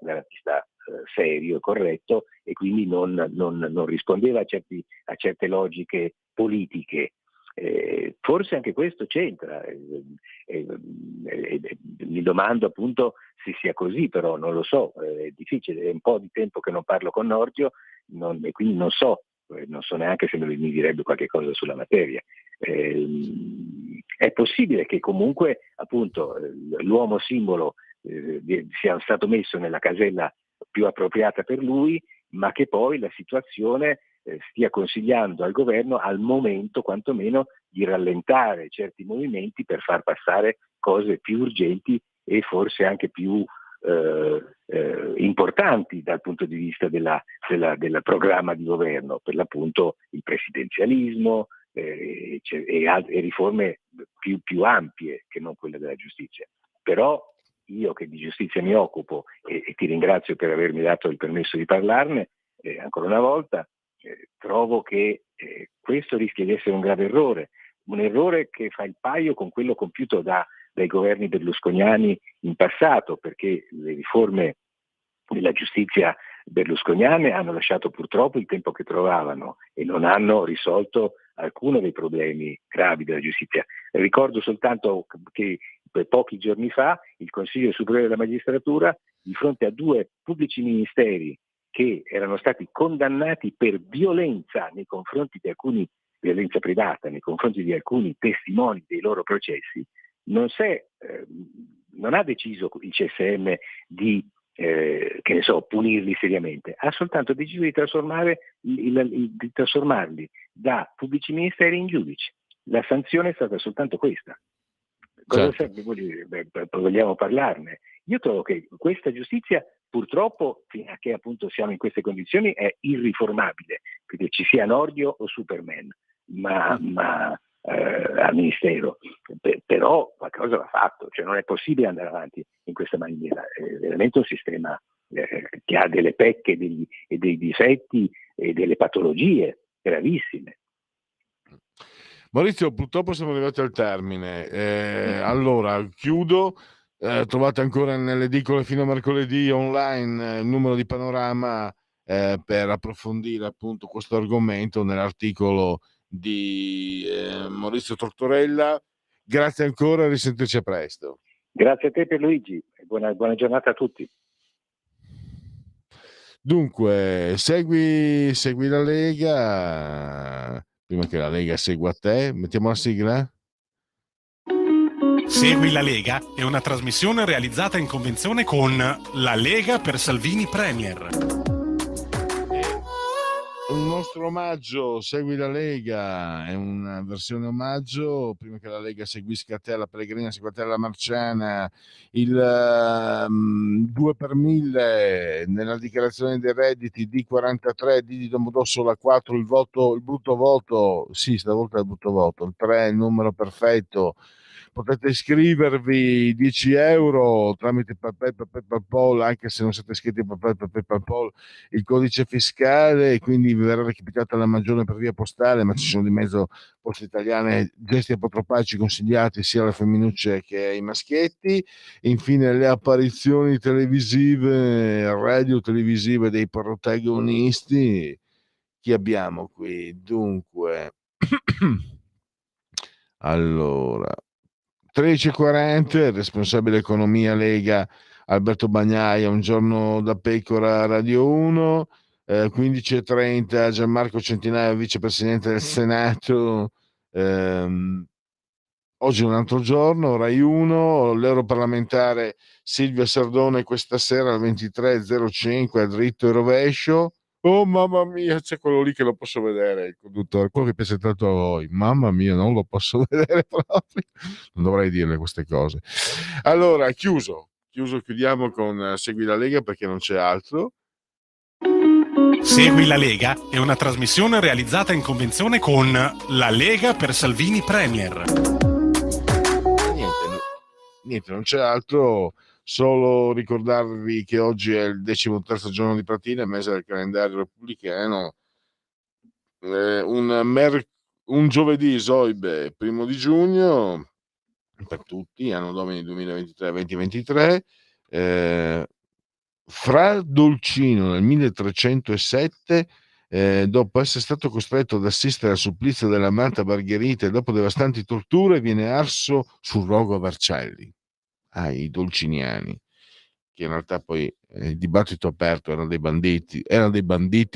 serio e corretto, e quindi non rispondeva a certe logiche politiche. Forse anche questo c'entra, mi domando appunto se sia così, però non lo so, è difficile, è un po' di tempo che non parlo con Nordio, e quindi non so neanche se mi direbbe qualche cosa sulla materia. È possibile che comunque appunto l'uomo simbolo sia stato messo nella casella più appropriata per lui, ma che poi la situazione stia consigliando al governo, al momento quantomeno, di rallentare certi movimenti per far passare cose più urgenti e forse anche più importanti dal punto di vista del programma di governo, per l'appunto il presidenzialismo e riforme più ampie che non quelle della giustizia. Però io, che di giustizia mi occupo, e ti ringrazio per avermi dato il permesso di parlarne ancora una volta, trovo che questo rischia di essere un grave errore, un errore che fa il paio con quello compiuto dai governi berlusconiani in passato, perché le riforme della giustizia berlusconiane hanno lasciato purtroppo il tempo che trovavano e non hanno risolto alcuno dei problemi gravi della giustizia. Ricordo soltanto che pochi giorni fa il Consiglio Superiore della Magistratura, di fronte a 2 pubblici ministeri che erano stati condannati per violenza nei confronti di violenza privata nei confronti di alcuni testimoni dei loro processi, non ha deciso il CSM di punirli seriamente, ha soltanto deciso di trasformarli da pubblici ministeri in giudici. La sanzione è stata soltanto questa. Cosa serve? Vogliamo parlarne? Io trovo che questa giustizia, purtroppo, fino a che appunto siamo in queste condizioni, è irriformabile, perché ci sia Nordio o Superman, ma al Ministero, però qualcosa va fatto, cioè non è possibile andare avanti in questa maniera, è veramente un sistema che ha delle pecche e dei difetti e delle patologie gravissime. Maurizio, purtroppo siamo arrivati al termine. Allora, chiudo. Trovate ancora nelle edicole fino a mercoledì online il numero di Panorama per approfondire appunto questo argomento nell'articolo di Maurizio Tortorella. Grazie ancora, risentirci a presto. Grazie a te Pierluigi, buona giornata a tutti. Dunque, segui la Lega, prima che la Lega segua te. Mettiamo la sigla? Segui la Lega è una trasmissione realizzata in convenzione con La Lega per Salvini Premier. Un nostro omaggio, Segui la Lega, è una versione omaggio, prima che la Lega seguisca te, la Pellegrina, segua te, la Marciana, il 2 per 1000 nella dichiarazione dei redditi, D43, D di Domodossola 4, il brutto voto, sì, stavolta è il brutto voto, il 3 è il numero perfetto. Potete iscrivervi 10 euro tramite PayPal, anche se non siete iscritti a PayPal, il codice fiscale, quindi vi verrà recapitata la maggiore per via postale, ma ci sono di mezzo Poste Italiane, gesti apotropaici consigliati sia alle femminucce che ai maschietti. Infine le apparizioni televisive, radio televisive dei protagonisti. Chi abbiamo qui? Dunque, allora, 13:40, il responsabile economia Lega Alberto Bagnaia, Un giorno da pecora Radio 1, 15:30 Gianmarco Centinaio, vicepresidente del Senato, oggi è un altro giorno, Rai 1, l'europarlamentare Silvia Sardone questa sera alle 23:05 a dritto e rovescio. Oh mamma mia, c'è quello lì che lo posso vedere, il conduttore, quello che piace tanto a voi. Mamma mia, non lo posso vedere proprio. Non dovrei dirle queste cose. Allora, chiudiamo con Segui la Lega perché non c'è altro. Segui la Lega è una trasmissione realizzata in convenzione con La Lega per Salvini Premier. Niente, non c'è altro. Solo ricordarvi che oggi è il 13° giorno di Pratina, mese del calendario repubblicano, un giovedì Soibe 1 giugno per tutti, anno domini 2023-2023, Fra Dolcino nel 1307, dopo essere stato costretto ad assistere al supplizio dell'amata Margherita e dopo devastanti torture viene arso sul rogo a Vercelli. I dolciniani, che in realtà poi il dibattito aperto erano dei banditi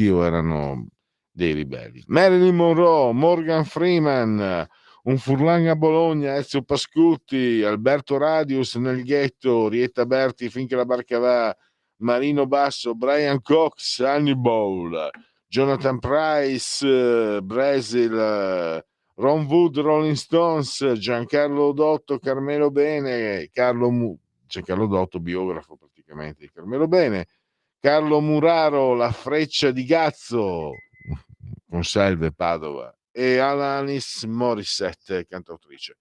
o erano dei ribelli. Marilyn Monroe, Morgan Freeman, un Furlan a Bologna, Ezio Pascutti, Alberto Radius nel ghetto, Rietta Berti finché la barca va, Marino Basso, Brian Cox, Hannibal, Jonathan Price, Brazil, Ron Wood, Rolling Stones, Giancarlo Dotto, Carmelo Bene, Carlo Dotto, biografo praticamente di Carmelo Bene, Carlo Muraro, La Freccia di Gazzo, Conselve, Padova, e Alanis Morissette, cantautrice.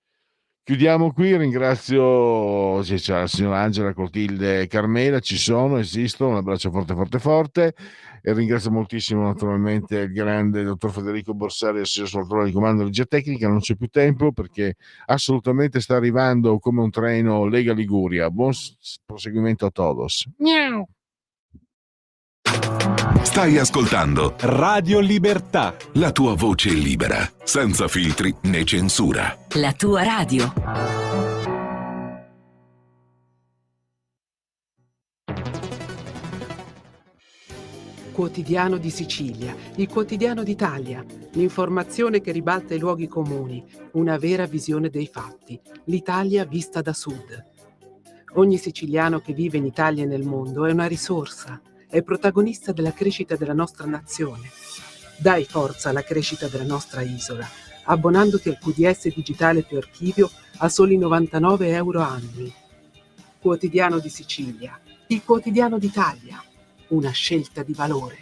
Chiudiamo qui, ringrazio c'è la signora Angela, Clotilde e Carmela, esistono, un abbraccio forte e ringrazio moltissimo naturalmente il grande dottor Federico Borsari, assessore di comando regia tecnica. Non c'è più tempo perché assolutamente sta arrivando come un treno Lega Liguria. Buon proseguimento a todos. Miau. Stai ascoltando Radio Libertà, la tua voce libera, senza filtri né censura. La tua radio. Quotidiano di Sicilia, il quotidiano d'Italia, l'informazione che ribalta i luoghi comuni, una vera visione dei fatti, l'Italia vista da sud. Ogni siciliano che vive in Italia e nel mondo è una risorsa, è protagonista della crescita della nostra nazione. Dai forza alla crescita della nostra isola, abbonandoti al QDS digitale più archivio a soli 99 euro annui. Quotidiano di Sicilia, il quotidiano d'Italia, una scelta di valore.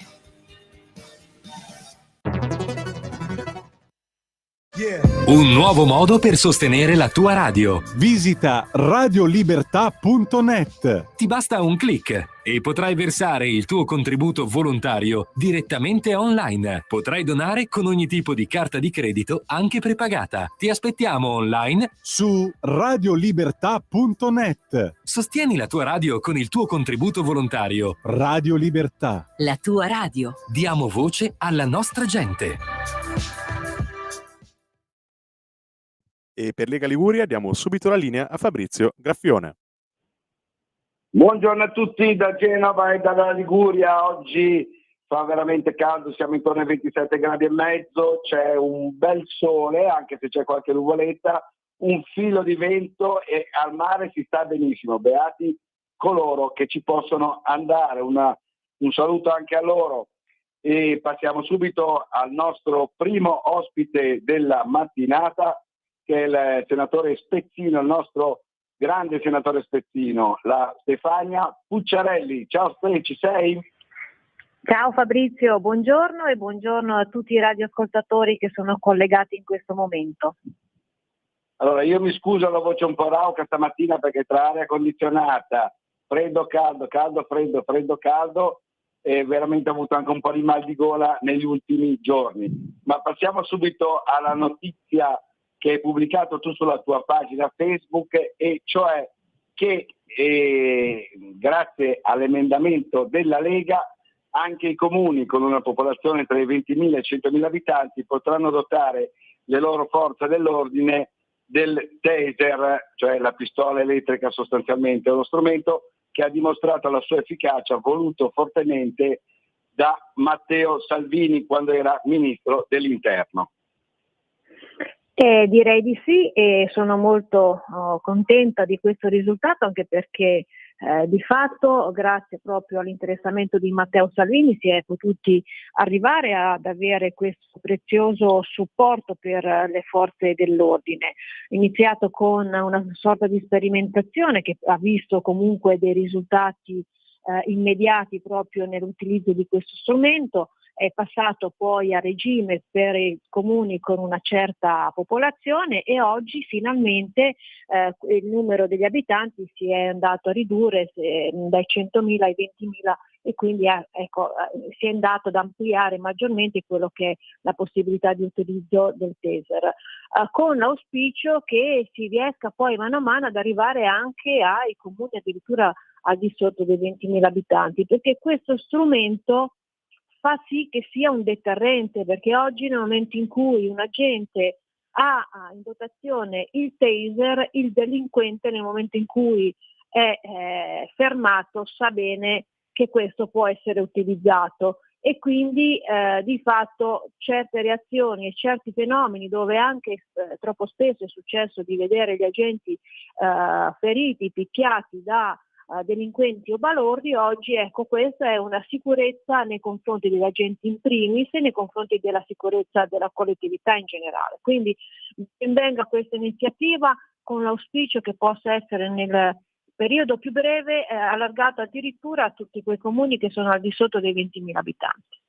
Un nuovo modo per sostenere la tua radio. Visita radiolibertà.net. Ti basta un click e potrai versare il tuo contributo volontario direttamente online. Potrai donare con ogni tipo di carta di credito, anche prepagata. Ti aspettiamo online su radiolibertà.net. Sostieni la tua radio con il tuo contributo volontario. Radio Libertà. La tua radio. Diamo voce alla nostra gente. E per Lega Liguria diamo subito la linea a Fabrizio Graffione. Buongiorno a tutti da Genova e dalla Liguria. Oggi fa veramente caldo, siamo intorno ai 27 gradi e mezzo, c'è un bel sole, anche se c'è qualche nuvoletta, un filo di vento e al mare si sta benissimo. Beati coloro che ci possono andare, un saluto anche a loro. E passiamo subito al nostro primo ospite della mattinata, che è il senatore Spezzino, il nostro grande senatore Spezzino, la Stefania Pucciarelli. Ciao Ste, ci sei? Ciao Fabrizio, buongiorno e buongiorno a tutti i radioascoltatori che sono collegati in questo momento. Allora, io mi scuso la voce un po' rauca stamattina perché tra aria condizionata, freddo, caldo, caldo, freddo, freddo, caldo, e veramente ho avuto anche un po' di mal di gola negli ultimi giorni. Ma passiamo subito alla notizia che hai pubblicato tu sulla tua pagina Facebook, e cioè che grazie all'emendamento della Lega anche i comuni con una popolazione tra i 20.000 e i 100.000 abitanti potranno dotare le loro forze dell'ordine del taser, cioè la pistola elettrica sostanzialmente, uno strumento che ha dimostrato la sua efficacia, voluto fortemente da Matteo Salvini quando era ministro dell'Interno. Direi di sì, e sono molto contenta di questo risultato, anche perché di fatto grazie proprio all'interessamento di Matteo Salvini si è potuti arrivare ad avere questo prezioso supporto per le forze dell'ordine, iniziato con una sorta di sperimentazione che ha visto comunque dei risultati immediati proprio nell'utilizzo di questo strumento. È passato poi a regime per i comuni con una certa popolazione e oggi finalmente il numero degli abitanti si è andato a ridurre dai 100.000 ai 20.000 e quindi si è andato ad ampliare maggiormente quello che è la possibilità di utilizzo del taser, con l'auspicio che si riesca poi mano a mano ad arrivare anche ai comuni addirittura al di sotto dei 20.000 abitanti, perché questo strumento fa sì che sia un deterrente, perché oggi nel momento in cui un agente ha in dotazione il taser, il delinquente nel momento in cui è fermato sa bene che questo può essere utilizzato e quindi di fatto certe reazioni e certi fenomeni dove anche troppo spesso è successo di vedere gli agenti feriti, picchiati da delinquenti o balordi, oggi questa è una sicurezza nei confronti degli agenti in primis e nei confronti della sicurezza della collettività in generale. Quindi ben venga questa iniziativa con l'auspicio che possa essere nel periodo più breve allargato addirittura a tutti quei comuni che sono al di sotto dei 20.000 abitanti.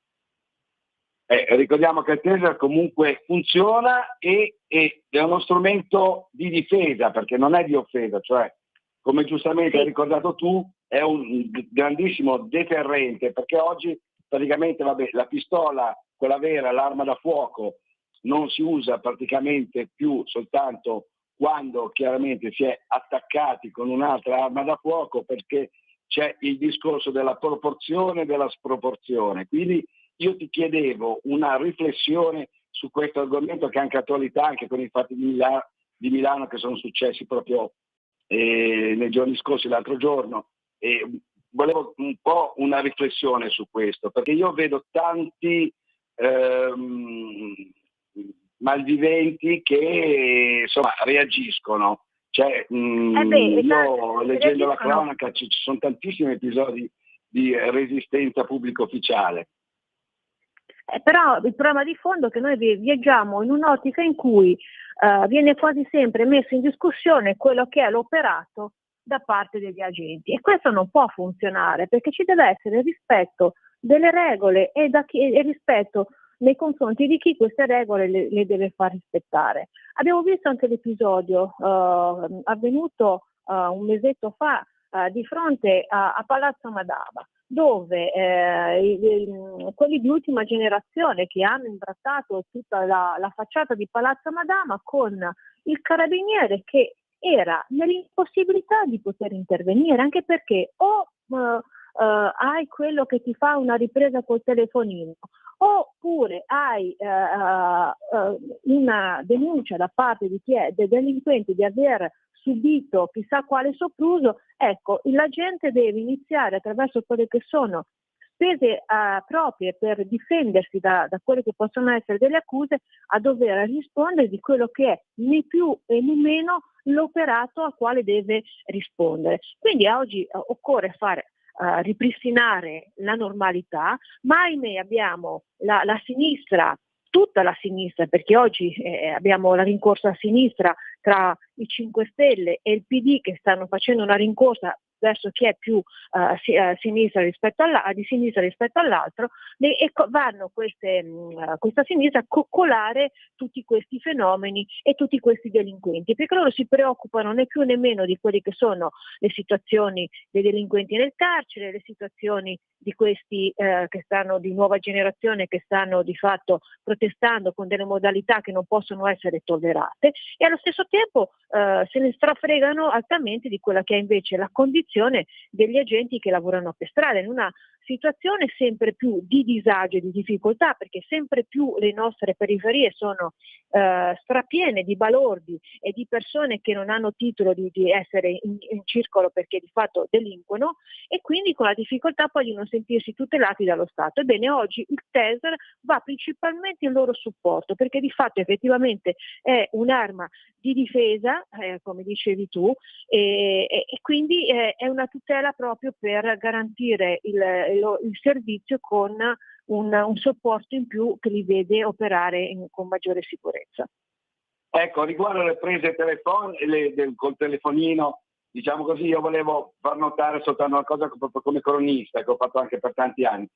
Ricordiamo che il taser comunque funziona e è uno strumento di difesa, perché non è di offesa, cioè come giustamente hai ricordato tu, è un grandissimo deterrente, perché oggi praticamente la pistola, quella vera, l'arma da fuoco, non si usa praticamente più soltanto quando chiaramente si è attaccati con un'altra arma da fuoco, perché c'è il discorso della proporzione e della sproporzione. Quindi io ti chiedevo una riflessione su questo argomento che è anche attualità, anche con i fatti di Milano che sono successi proprio nei giorni scorsi, l'altro giorno, e volevo un po' una riflessione su questo, perché io vedo tanti malviventi che insomma reagiscono, cioè io leggendo la cronaca ci sono tantissimi episodi di resistenza pubblico ufficiale. Però il problema di fondo è che noi viaggiamo in un'ottica in cui viene quasi sempre messo in discussione quello che è l'operato da parte degli agenti, e questo non può funzionare, perché ci deve essere rispetto delle regole e rispetto nei confronti di chi queste regole le deve far rispettare. Abbiamo visto anche l'episodio avvenuto un mesetto fa di fronte a Palazzo Madama, dove quelli di ultima generazione che hanno imbrattato tutta la facciata di Palazzo Madama con il carabiniere che era nell'impossibilità di poter intervenire, anche perché hai quello che ti fa una ripresa col telefonino, oppure hai una denuncia da parte di chi è del delinquente di aver subito chissà quale sopruso. Ecco, l'agente deve iniziare attraverso quelle che sono spese proprie per difendersi da quelle che possono essere delle accuse, a dover rispondere di quello che è né più e né meno l'operato a quale deve rispondere. Quindi oggi occorre ripristinare la normalità, ma ahimè abbiamo la sinistra, tutta la sinistra, perché oggi abbiamo la rincorsa a sinistra tra i 5 Stelle e il PD che stanno facendo una rincorsa verso chi è più sinistra di sinistra rispetto all'altro, e vanno questa sinistra a coccolare tutti questi fenomeni e tutti questi delinquenti, perché loro si preoccupano né più né meno di quelle che sono le situazioni dei delinquenti nel carcere, le situazioni di questi che stanno di nuova generazione, che stanno di fatto protestando con delle modalità che non possono essere tollerate, e allo stesso tempo se ne strafregano altamente di quella che è invece la condizione degli agenti che lavorano per strada, in una situazione sempre più di disagio e di difficoltà, perché sempre più le nostre periferie sono strapiene di balordi e di persone che non hanno titolo di essere in circolo perché di fatto delinquono, e quindi con la difficoltà poi di non sentirsi tutelati dallo Stato. Ebbene, oggi il Taser va principalmente in loro supporto, perché di fatto effettivamente è un'arma di difesa, come dicevi tu, e quindi è una tutela proprio per garantire il servizio con un supporto in più che li vede operare con maggiore sicurezza. Ecco, riguardo le prese col telefonino, diciamo così, io volevo far notare soltanto una cosa come cronista, che ho fatto anche per tanti anni.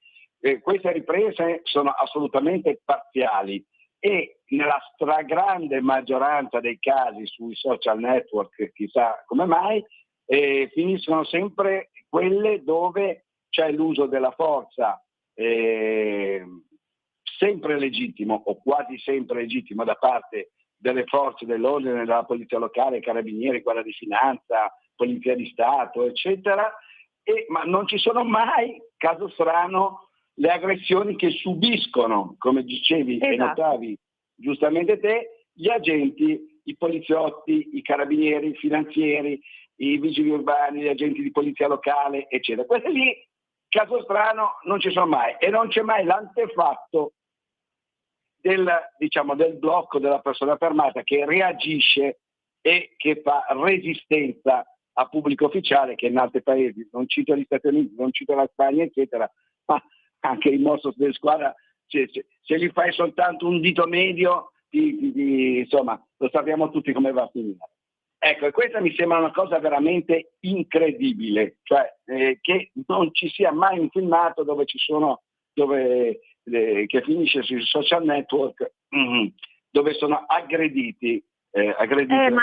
Queste riprese sono assolutamente parziali e nella stragrande maggioranza dei casi sui social network, chissà come mai, finiscono sempre quelle dove c'è l'uso della forza sempre legittimo o quasi sempre legittimo da parte delle forze dell'ordine, della polizia locale, carabinieri, guardia di finanza, polizia di Stato, eccetera, ma non ci sono mai, caso strano, le aggressioni che subiscono, come dicevi e notavi giustamente te, gli agenti, i poliziotti, i carabinieri, i finanzieri, i vigili urbani, gli agenti di polizia locale, eccetera. Questi lì, caso strano, non ci sono mai, e non c'è mai l'antefatto del blocco della persona fermata che reagisce e che fa resistenza a pubblico ufficiale, che in altri paesi, non cito gli Stati Uniti, non cito la Spagna, eccetera, ma anche il mostro della squadra, se gli fai soltanto un dito medio, insomma, lo sappiamo tutti come va a finire. Ecco, e questa mi sembra una cosa veramente incredibile, cioè che non ci sia mai un filmato che finisce sui social network dove sono aggrediti le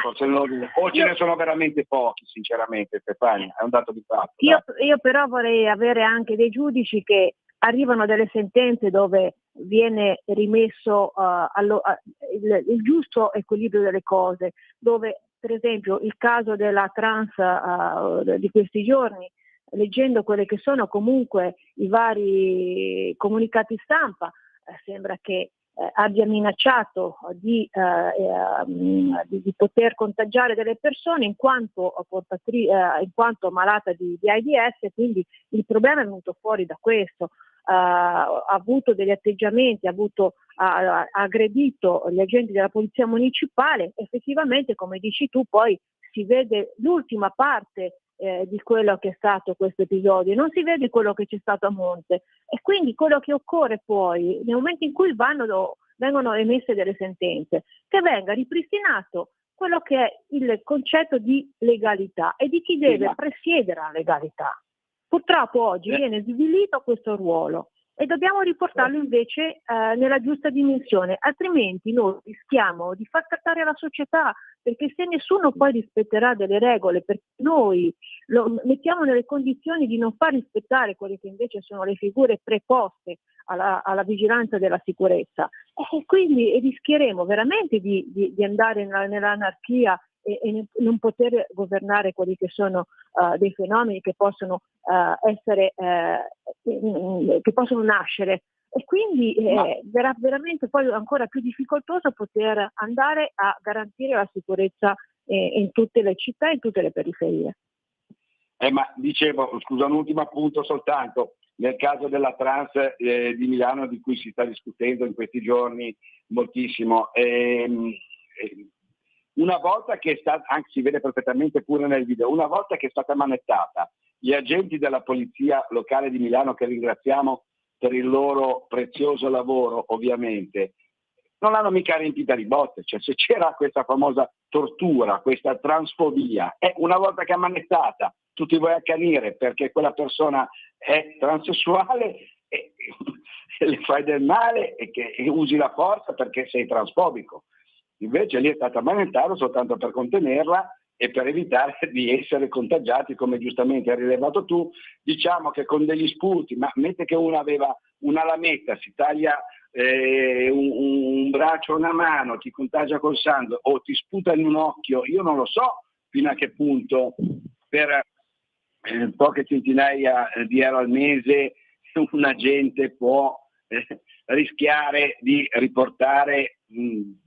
forze dell'ordine, o ce ne sono veramente pochi, sinceramente, Stefania, è un dato di fatto. Io però vorrei avere anche dei giudici che arrivano delle sentenze dove viene rimesso il giusto equilibrio delle cose, dove per esempio il caso della trans di questi giorni, leggendo quelli che sono comunque i vari comunicati stampa, sembra che abbia minacciato di poter contagiare delle persone in quanto malata di AIDS, quindi il problema è venuto fuori da questo. Ha avuto degli atteggiamenti, ha aggredito gli agenti della polizia municipale. Effettivamente, come dici tu, poi si vede l'ultima parte di quello che è stato questo episodio, non si vede quello che c'è stato a monte, e quindi quello che occorre poi nel momento in cui vengono emesse delle sentenze, che venga ripristinato quello che è il concetto di legalità e di chi deve presiedere la legalità. Purtroppo oggi viene svilito questo ruolo. e dobbiamo riportarlo invece nella giusta dimensione, altrimenti noi rischiamo di far scattare la società, perché se nessuno poi rispetterà delle regole, perché noi lo mettiamo nelle condizioni di non far rispettare quelle che invece sono le figure preposte alla vigilanza della sicurezza, e quindi rischieremo veramente di andare nell'anarchia e non poter governare quelli che sono dei fenomeni che possono che possono nascere, e quindi verrà veramente poi ancora più difficoltoso poter andare a garantire la sicurezza in tutte le città e in tutte le periferie. Ma dicevo, scusa, un ultimo appunto soltanto, nel caso della trans di Milano, di cui si sta discutendo in questi giorni moltissimo, una volta che è stata, anche si vede perfettamente pure nel video, una volta che è stata manettata, gli agenti della polizia locale di Milano, che ringraziamo per il loro prezioso lavoro ovviamente, non l'hanno mica riempita di botte. Cioè, se c'era questa famosa tortura, questa transfobia, una volta che è manettata tu ti vuoi accanire perché quella persona è transessuale e le fai del male e usi la forza perché sei transfobico. Invece lì è stata manettata soltanto per contenerla e per evitare di essere contagiati, come giustamente hai rilevato tu. Diciamo che con degli spunti, ma mette che uno aveva una lametta, si taglia un braccio o una mano, ti contagia col sangue o ti sputa in un occhio, io non lo so fino a che punto per poche centinaia di euro al mese un agente può rischiare di riportare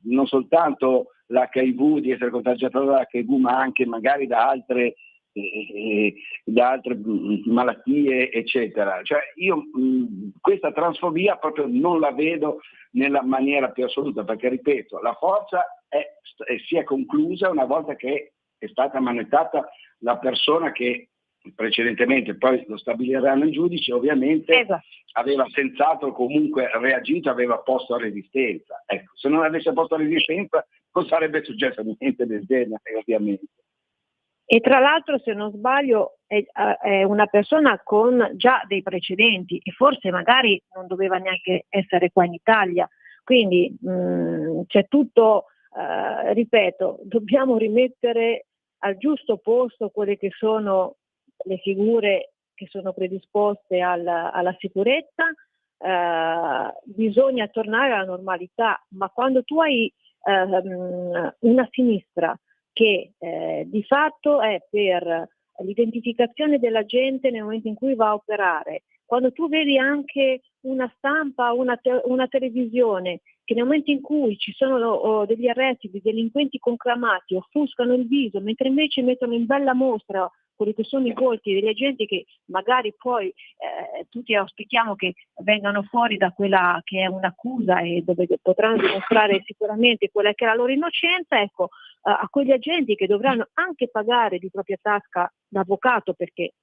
non soltanto l'HIV, di essere contagiato dall'HIV, ma anche magari da altre malattie, eccetera. Cioè io questa transfobia proprio non la vedo nella maniera più assoluta, perché ripeto, la forza si è conclusa una volta che è stata manettata la persona che precedentemente, poi lo stabiliranno i giudici, ovviamente aveva senz'altro comunque reagito, aveva posto resistenza. Ecco, se non avesse posto resistenza non sarebbe successo niente del genere, ovviamente. E tra l'altro, se non sbaglio, è una persona con già dei precedenti e forse magari non doveva neanche essere qua in Italia. Quindi c'è tutto, ripeto, dobbiamo rimettere al giusto posto quelle che sono le figure che sono predisposte alla sicurezza. Bisogna tornare alla normalità, ma quando tu hai una sinistra che di fatto è per l'identificazione della gente nel momento in cui va a operare, quando tu vedi anche una stampa, una televisione che nel momento in cui ci sono degli arresti di delinquenti conclamati offuscano il viso, mentre invece mettono in bella mostra quelli che sono i volti degli agenti che magari poi tutti auspichiamo che vengano fuori da quella che è un'accusa e dove potranno dimostrare sicuramente quella che è la loro innocenza, ecco, a quegli agenti che dovranno anche pagare di propria tasca l'avvocato, perché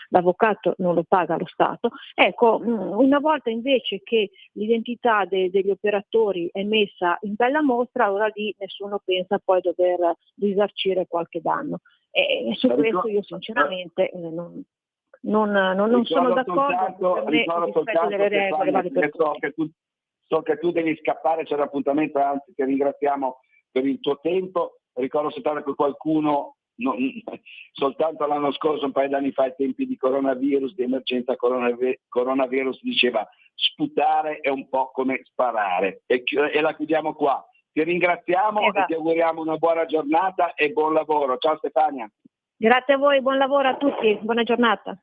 l'avvocato non lo paga lo Stato, ecco, una volta invece che l'identità degli operatori è messa in bella mostra, allora lì nessuno pensa poi dover risarcire qualche danno. E su questo io sinceramente non sono d'accordo. Per me il rispetto delle regole vale per tutti. So che tu devi scappare, c'è l'appuntamento, anzi ti ringraziamo per il tuo tempo. Ricordo soltanto che qualcuno soltanto l'anno scorso, un paio d'anni fa, ai tempi di coronavirus, di emergenza coronavirus, diceva sputare è un po' come sparare, e la chiudiamo qua. Ti ringraziamo e ti auguriamo una buona giornata e buon lavoro. Ciao Stefania. Grazie a voi, buon lavoro a tutti, buona giornata.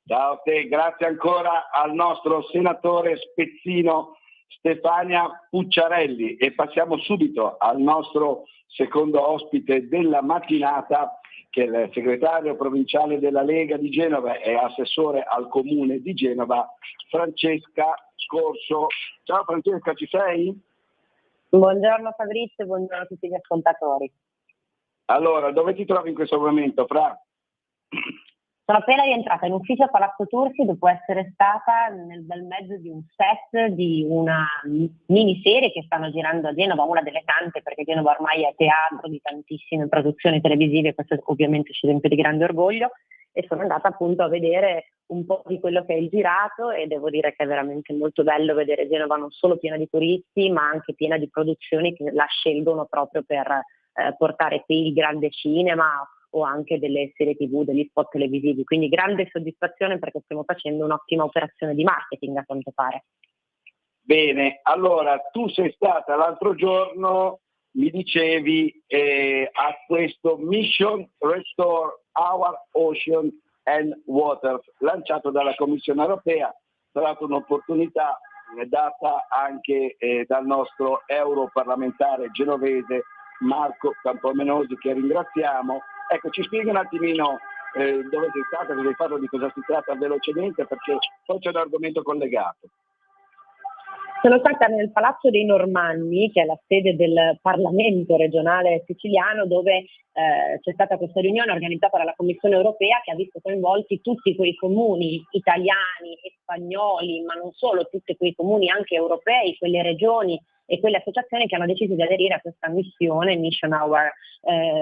Ciao a te, grazie ancora al nostro senatore spezzino Stefania Pucciarelli, e passiamo subito al nostro secondo ospite della mattinata, che è il segretario provinciale della Lega di Genova e assessore al comune di Genova, Francesca Scorso. Ciao Francesca, ci sei? Buongiorno Fabrizio, buongiorno a tutti gli ascoltatori. Allora, dove ti trovi in questo momento, Fra? Sono appena rientrata in ufficio a Palazzo Tursi dopo essere stata nel bel mezzo di un set di una miniserie che stanno girando a Genova, una delle tante, perché Genova ormai è teatro di tantissime produzioni televisive, questo ovviamente ci riempie di grande orgoglio, e sono andata appunto a vedere un po' di quello che è il girato, e devo dire che è veramente molto bello vedere Genova non solo piena di turisti, ma anche piena di produzioni che la scelgono proprio per portare qui il grande cinema o anche delle serie TV, degli spot televisivi. Quindi grande soddisfazione, perché stiamo facendo un'ottima operazione di marketing, a quanto pare. Bene, allora tu sei stata l'altro giorno, mi dicevi, a questo Mission Restore Our Ocean and Waters, lanciato dalla Commissione Europea. Tra l'altro un'opportunità data anche dal nostro europarlamentare genovese Marco Campomenosi, che ringraziamo. Ecco, ci spieghi un attimino dove sei stata, cosa hai fatto, di cosa si tratta velocemente, perché poi c'è un argomento collegato. Sono stata nel Palazzo dei Normanni, che è la sede del Parlamento regionale siciliano, dove c'è stata questa riunione organizzata dalla Commissione Europea, che ha visto coinvolti tutti quei comuni italiani e spagnoli, ma non solo, tutti quei comuni anche europei, quelle regioni e quelle associazioni che hanno deciso di aderire a questa missione Mission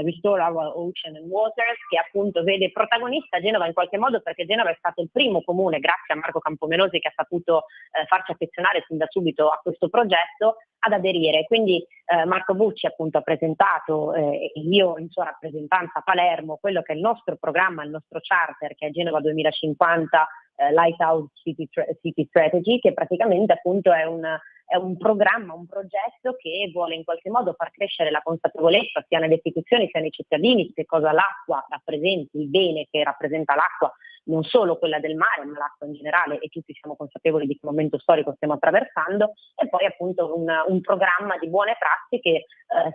Restore Our Ocean and Waters, che appunto vede protagonista Genova in qualche modo, perché Genova è stato il primo comune, grazie a Marco Campomenosi, che ha saputo farci affezionare sin da subito a questo progetto, ad aderire. Quindi Marco Bucci appunto ha presentato, io in sua rappresentanza a Palermo, quello che è il nostro programma, il nostro charter, che è Genova 2050 Lighthouse City Strategy, che praticamente appunto è un programma, un progetto che vuole in qualche modo far crescere la consapevolezza sia nelle istituzioni sia nei cittadini che cosa l'acqua rappresenti, il bene che rappresenta l'acqua, non solo quella del mare, ma l'acqua in generale, e tutti siamo consapevoli di che momento storico stiamo attraversando, e poi appunto un programma di buone prassi che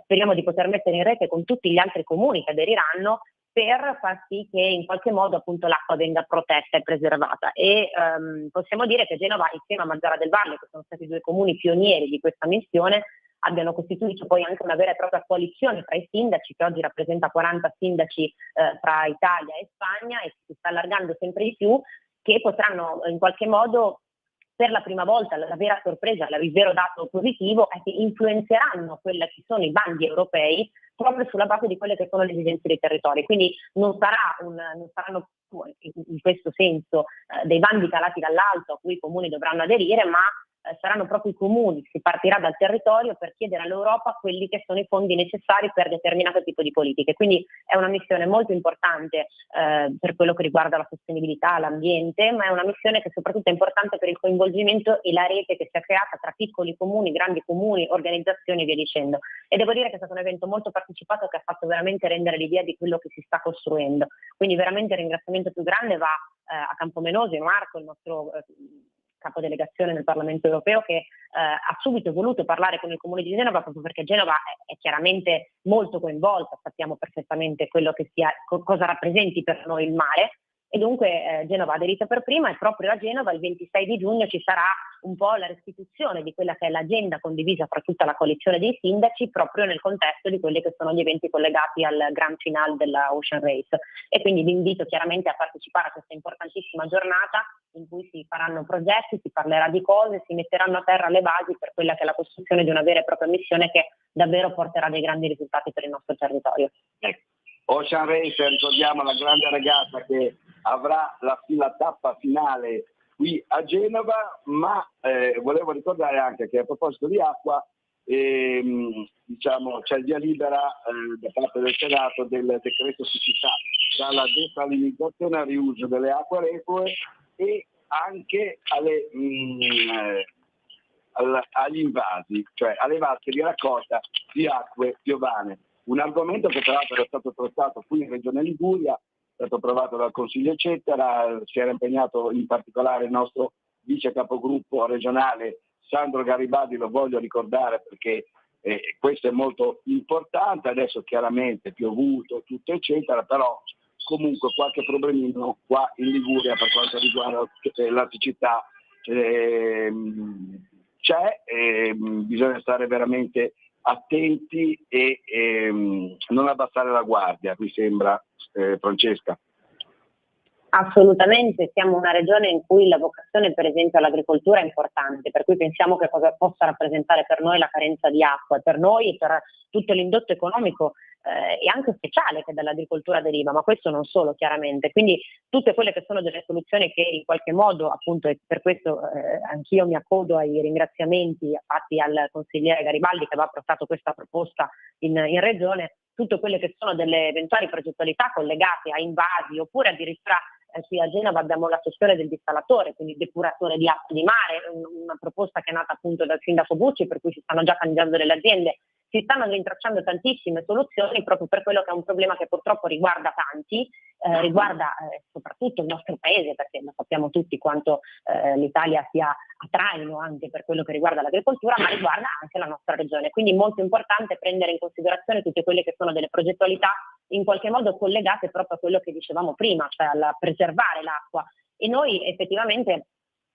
speriamo di poter mettere in rete con tutti gli altri comuni che aderiranno, per far sì che in qualche modo appunto l'acqua venga protetta e preservata. E possiamo dire che Genova, insieme a Mazara del Vallo, che sono stati due comuni pionieri di questa missione, abbiano costituito poi anche una vera e propria coalizione tra i sindaci, che oggi rappresenta 40 sindaci tra Italia e Spagna, e si sta allargando sempre di più, che potranno in qualche modo, per la prima volta, la vera sorpresa, il vero dato positivo è che influenzeranno quelli che sono i bandi europei proprio sulla base di quelle che sono le esigenze dei territori. Quindi non saranno in questo senso dei bandi calati dall'alto a cui i comuni dovranno aderire, ma saranno proprio i comuni, si partirà dal territorio per chiedere all'Europa quelli che sono i fondi necessari per determinato tipo di politiche. Quindi è una missione molto importante per quello che riguarda la sostenibilità, l'ambiente, ma è una missione che soprattutto è importante per il coinvolgimento e la rete che si è creata tra piccoli comuni, grandi comuni, organizzazioni e via dicendo. E devo dire che è stato un evento molto partecipato, che ha fatto veramente rendere l'idea di quello che si sta costruendo. Quindi veramente il ringraziamento più grande va a Campomenosi, Marco, il nostro capodelegazione nel Parlamento Europeo, che ha subito voluto parlare con il Comune di Genova, proprio perché Genova è chiaramente molto coinvolta, sappiamo perfettamente quello che sia, cosa rappresenti per noi il mare, e dunque Genova ha aderito per prima, e proprio a Genova il 26 di giugno ci sarà un po' la restituzione di quella che è l'agenda condivisa fra tutta la coalizione dei sindaci, proprio nel contesto di quelli che sono gli eventi collegati al Grand Finale della Ocean Race. E quindi vi invito chiaramente a partecipare a questa importantissima giornata, in cui si faranno progetti, si parlerà di cose, si metteranno a terra le basi per quella che è la costruzione di una vera e propria missione che davvero porterà dei grandi risultati per il nostro territorio. Ocean Race, ricordiamo, la grande regata che avrà la tappa finale qui a Genova, ma volevo ricordare anche che a proposito di acqua, diciamo, c'è il via libera da parte del Senato del decreto siccità, dalla desalinizzazione al riuso delle acque reflue e anche agli invasi, cioè alle vasche di raccolta di acque piovane. Un argomento che tra l'altro era stato trattato qui in Regione Liguria, è stato approvato dal Consiglio eccetera, si era impegnato in particolare il nostro vice capogruppo regionale Sandro Garibaldi, lo voglio ricordare perché questo è molto importante. Adesso chiaramente piovuto tutto eccetera, però comunque qualche problemino qua in Liguria per quanto riguarda la siccità c'è, bisogna stare veramente attenti e non abbassare la guardia, mi sembra, Francesca. Assolutamente, siamo una regione in cui la vocazione per esempio all'agricoltura è importante, per cui pensiamo che cosa possa rappresentare per noi la carenza di acqua, per noi e per tutto l'indotto economico e anche speciale che dall'agricoltura deriva, ma questo non solo chiaramente. Quindi tutte quelle che sono delle soluzioni che in qualche modo, appunto, e per questo anch'io mi accodo ai ringraziamenti fatti al consigliere Garibaldi che aveva portato questa proposta in regione, tutte quelle che sono delle eventuali progettualità collegate a invasi oppure addirittura qui a Genova abbiamo la questione del dissalatore, quindi depuratore di acqua di mare, una proposta che è nata appunto dal sindaco Bucci, per cui si stanno già candidando delle aziende. Si stanno rintracciando tantissime soluzioni proprio per quello che è un problema che purtroppo riguarda tanti, riguarda soprattutto il nostro paese, perché lo sappiamo tutti quanto l'Italia sia a traino anche per quello che riguarda l'agricoltura, ma riguarda anche la nostra regione. Quindi è molto importante prendere in considerazione tutte quelle che sono delle progettualità in qualche modo collegate proprio a quello che dicevamo prima, cioè al preservare l'acqua. E noi effettivamente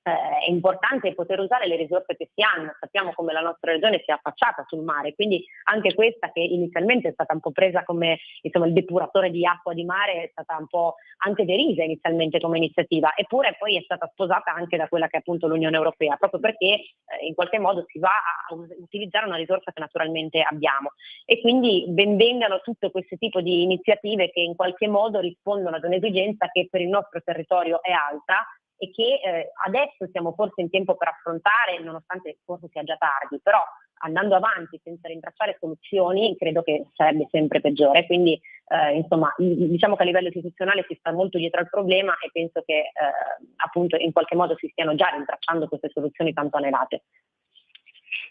è importante poter usare le risorse che si hanno. Sappiamo come la nostra regione sia affacciata sul mare, quindi anche questa, che inizialmente è stata un po' presa come il depuratore di acqua di mare, è stata un po' anche derisa inizialmente come iniziativa, eppure poi è stata sposata anche da quella che è appunto l'Unione Europea, proprio perché in qualche modo si va a utilizzare una risorsa che naturalmente abbiamo. E quindi benvengano tutto questo tipo di iniziative che in qualche modo rispondono ad un'esigenza che per il nostro territorio è alta e che adesso siamo forse in tempo per affrontare, nonostante forse sia già tardi, però andando avanti senza rintracciare soluzioni credo che sarebbe sempre peggiore. Quindi insomma diciamo che a livello istituzionale si sta molto dietro al problema e penso che appunto in qualche modo si stiano già rintracciando queste soluzioni tanto anelate.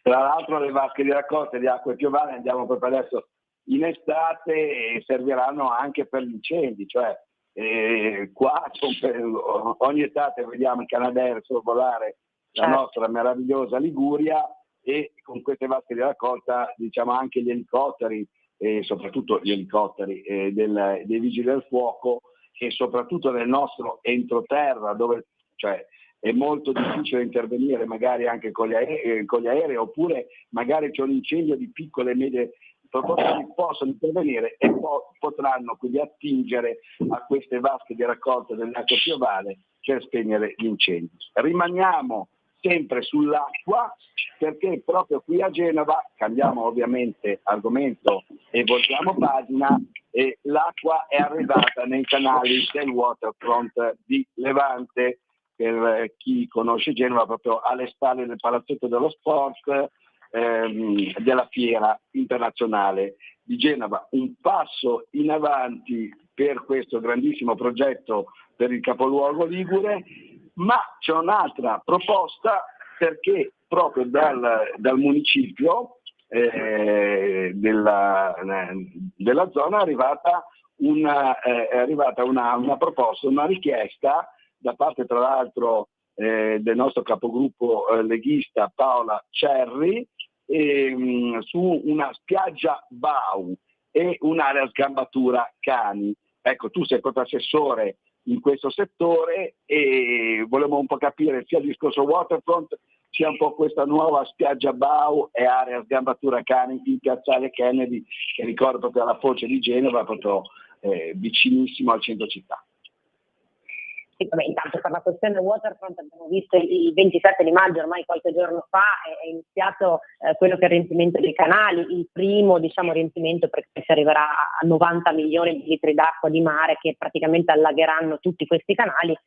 Tra l'altro le vasche di raccolta di acque piovane andiamo proprio adesso in estate e serviranno anche per gli incendi, cioè qua ogni estate vediamo i Canadair sorvolare la nostra meravigliosa Liguria e con queste vasche di raccolta diciamo anche gli elicotteri, soprattutto gli elicotteri dei vigili del fuoco e soprattutto nel nostro entroterra dove cioè, è molto difficile intervenire magari anche con gli aerei oppure magari c'è un incendio di piccole e medie proporzioni, possono intervenire e potranno quindi attingere a queste vasche di raccolta dell'acqua piovane per spegnere gli incendi. Rimaniamo sempre sull'acqua perché proprio qui a Genova, cambiamo ovviamente argomento e voltiamo pagina, e l'acqua è arrivata nei canali del waterfront di Levante. Per chi conosce Genova, proprio alle spalle del Palazzetto dello Sport, della Fiera Internazionale di Genova. Un passo in avanti per questo grandissimo progetto per il capoluogo ligure, ma c'è un'altra proposta perché proprio dal municipio della zona è arrivata una proposta, una richiesta da parte tra l'altro del nostro capogruppo leghista Paola Cerri su una spiaggia Bau e un'area sgambatura cani. Ecco, tu sei proprio assessore in questo settore e volevo un po' capire sia il discorso waterfront sia un po' questa nuova spiaggia Bau e area sgambatura cani in piazzale Kennedy, che ricordo proprio alla foce di Genova, proprio vicinissimo al centro città. Sì, vabbè, intanto per la questione waterfront abbiamo visto il 27 di maggio, ormai qualche giorno fa, è iniziato quello che è il riempimento dei canali, il primo riempimento perché si arriverà a 90 milioni di litri d'acqua di mare che praticamente allagheranno tutti questi canali,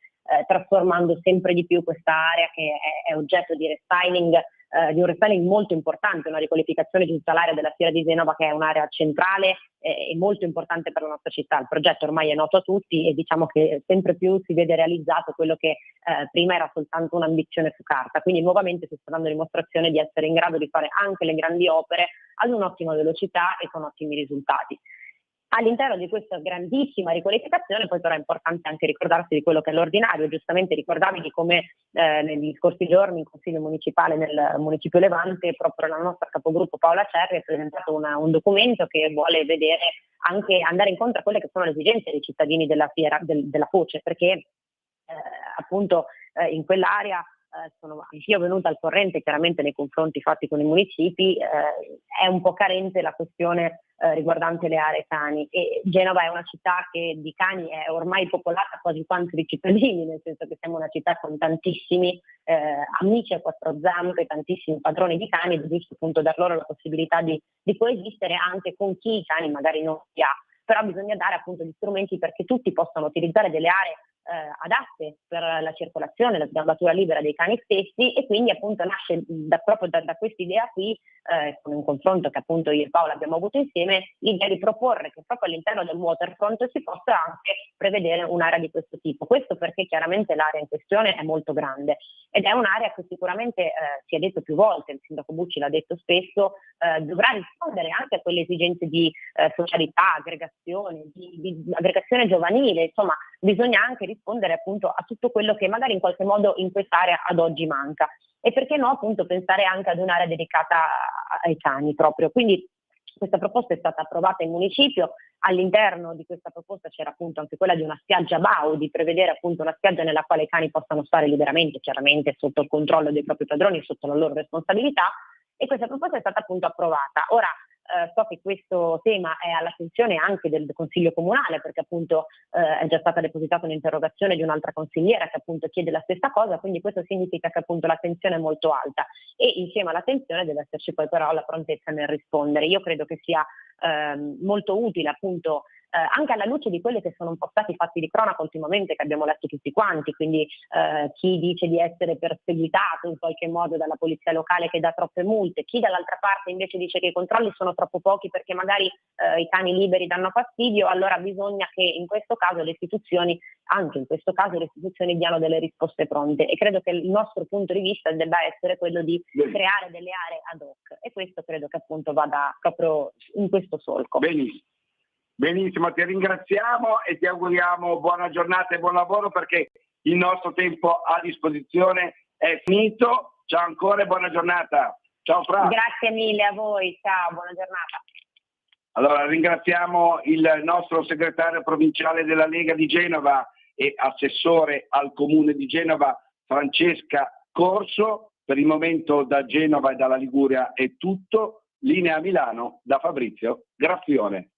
trasformando sempre di più questa area che è oggetto di un restyling molto importante, una riqualificazione di tutta l'area della Fiera di Genova che è un'area centrale e molto importante per la nostra città. Il progetto ormai è noto a tutti e diciamo che sempre più si vede realizzato quello che prima era soltanto un'ambizione su carta, quindi nuovamente si sta dando dimostrazione di essere in grado di fare anche le grandi opere ad un'ottima velocità e con ottimi risultati. All'interno di questa grandissima riqualificazione poi però è importante anche ricordarsi di quello che è l'ordinario. Giustamente ricordavi di come negli scorsi giorni in Consiglio Municipale nel Municipio Levante proprio la nostra capogruppo Paola Cerri ha presentato un documento che vuole vedere anche andare incontro a quelle che sono le esigenze dei cittadini della Fiera della Foce, perché appunto in quell'area sono anch'io venuta al corrente chiaramente nei confronti fatti con i municipi, è un po' carente la questione riguardante le aree cani, e Genova è una città che di cani è ormai popolata quasi quanto di cittadini, nel senso che siamo una città con tantissimi amici a quattro zampe, tantissimi padroni di cani, ed è giusto appunto dar loro la possibilità di coesistere anche con chi i cani magari non li ha, però bisogna dare appunto gli strumenti perché tutti possano utilizzare delle aree adatte per la circolazione, la gambatura libera dei cani stessi, e quindi appunto nasce proprio da questa idea qui, con un confronto che appunto io e Paola abbiamo avuto insieme, l'idea di proporre che proprio all'interno del waterfront si possa anche prevedere un'area di questo tipo. Questo perché chiaramente l'area in questione è molto grande ed è un'area che sicuramente, si è detto più volte, il sindaco Bucci l'ha detto spesso, dovrà rispondere anche a quelle esigenze di socialità, aggregazione, di aggregazione giovanile, insomma bisogna anche rispondere appunto a tutto quello che magari in qualche modo in quest'area ad oggi manca, e perché no appunto pensare anche ad un'area dedicata ai cani proprio. Quindi questa proposta è stata approvata in municipio. All'interno di questa proposta c'era appunto anche quella di una spiaggia BAU, di prevedere appunto una spiaggia nella quale i cani possano stare liberamente, chiaramente sotto il controllo dei propri padroni, sotto la loro responsabilità, e questa proposta è stata appunto approvata. Ora so che questo tema è all'attenzione anche del Consiglio Comunale, perché appunto è già stata depositata un'interrogazione di un'altra consigliera che appunto chiede la stessa cosa, quindi questo significa che appunto l'attenzione è molto alta, e insieme all'attenzione deve esserci poi però la prontezza nel rispondere. Io credo che sia molto utile appunto anche alla luce di quelli che sono un po' stati fatti di cronaca ultimamente, che abbiamo letto tutti quanti, quindi chi dice di essere perseguitato in qualche modo dalla polizia locale che dà troppe multe, chi dall'altra parte invece dice che i controlli sono troppo pochi perché magari i cani liberi danno fastidio. Allora bisogna che in questo caso le istituzioni, anche in questo caso le istituzioni, diano delle risposte pronte, e credo che il nostro punto di vista debba essere quello di creare delle aree ad hoc, e questo credo che appunto vada proprio in questo solco. Benissimo, ti ringraziamo e ti auguriamo buona giornata e buon lavoro, perché il nostro tempo a disposizione è finito. Ciao ancora e buona giornata. Ciao Fra. Grazie mille a voi, ciao, buona giornata. Allora ringraziamo il nostro segretario provinciale della Lega di Genova e assessore al Comune di Genova, Francesca Corso. Per il momento da Genova e dalla Liguria è tutto. Linea a Milano da Fabrizio Graffione.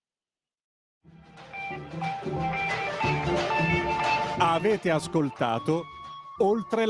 Avete ascoltato Oltre la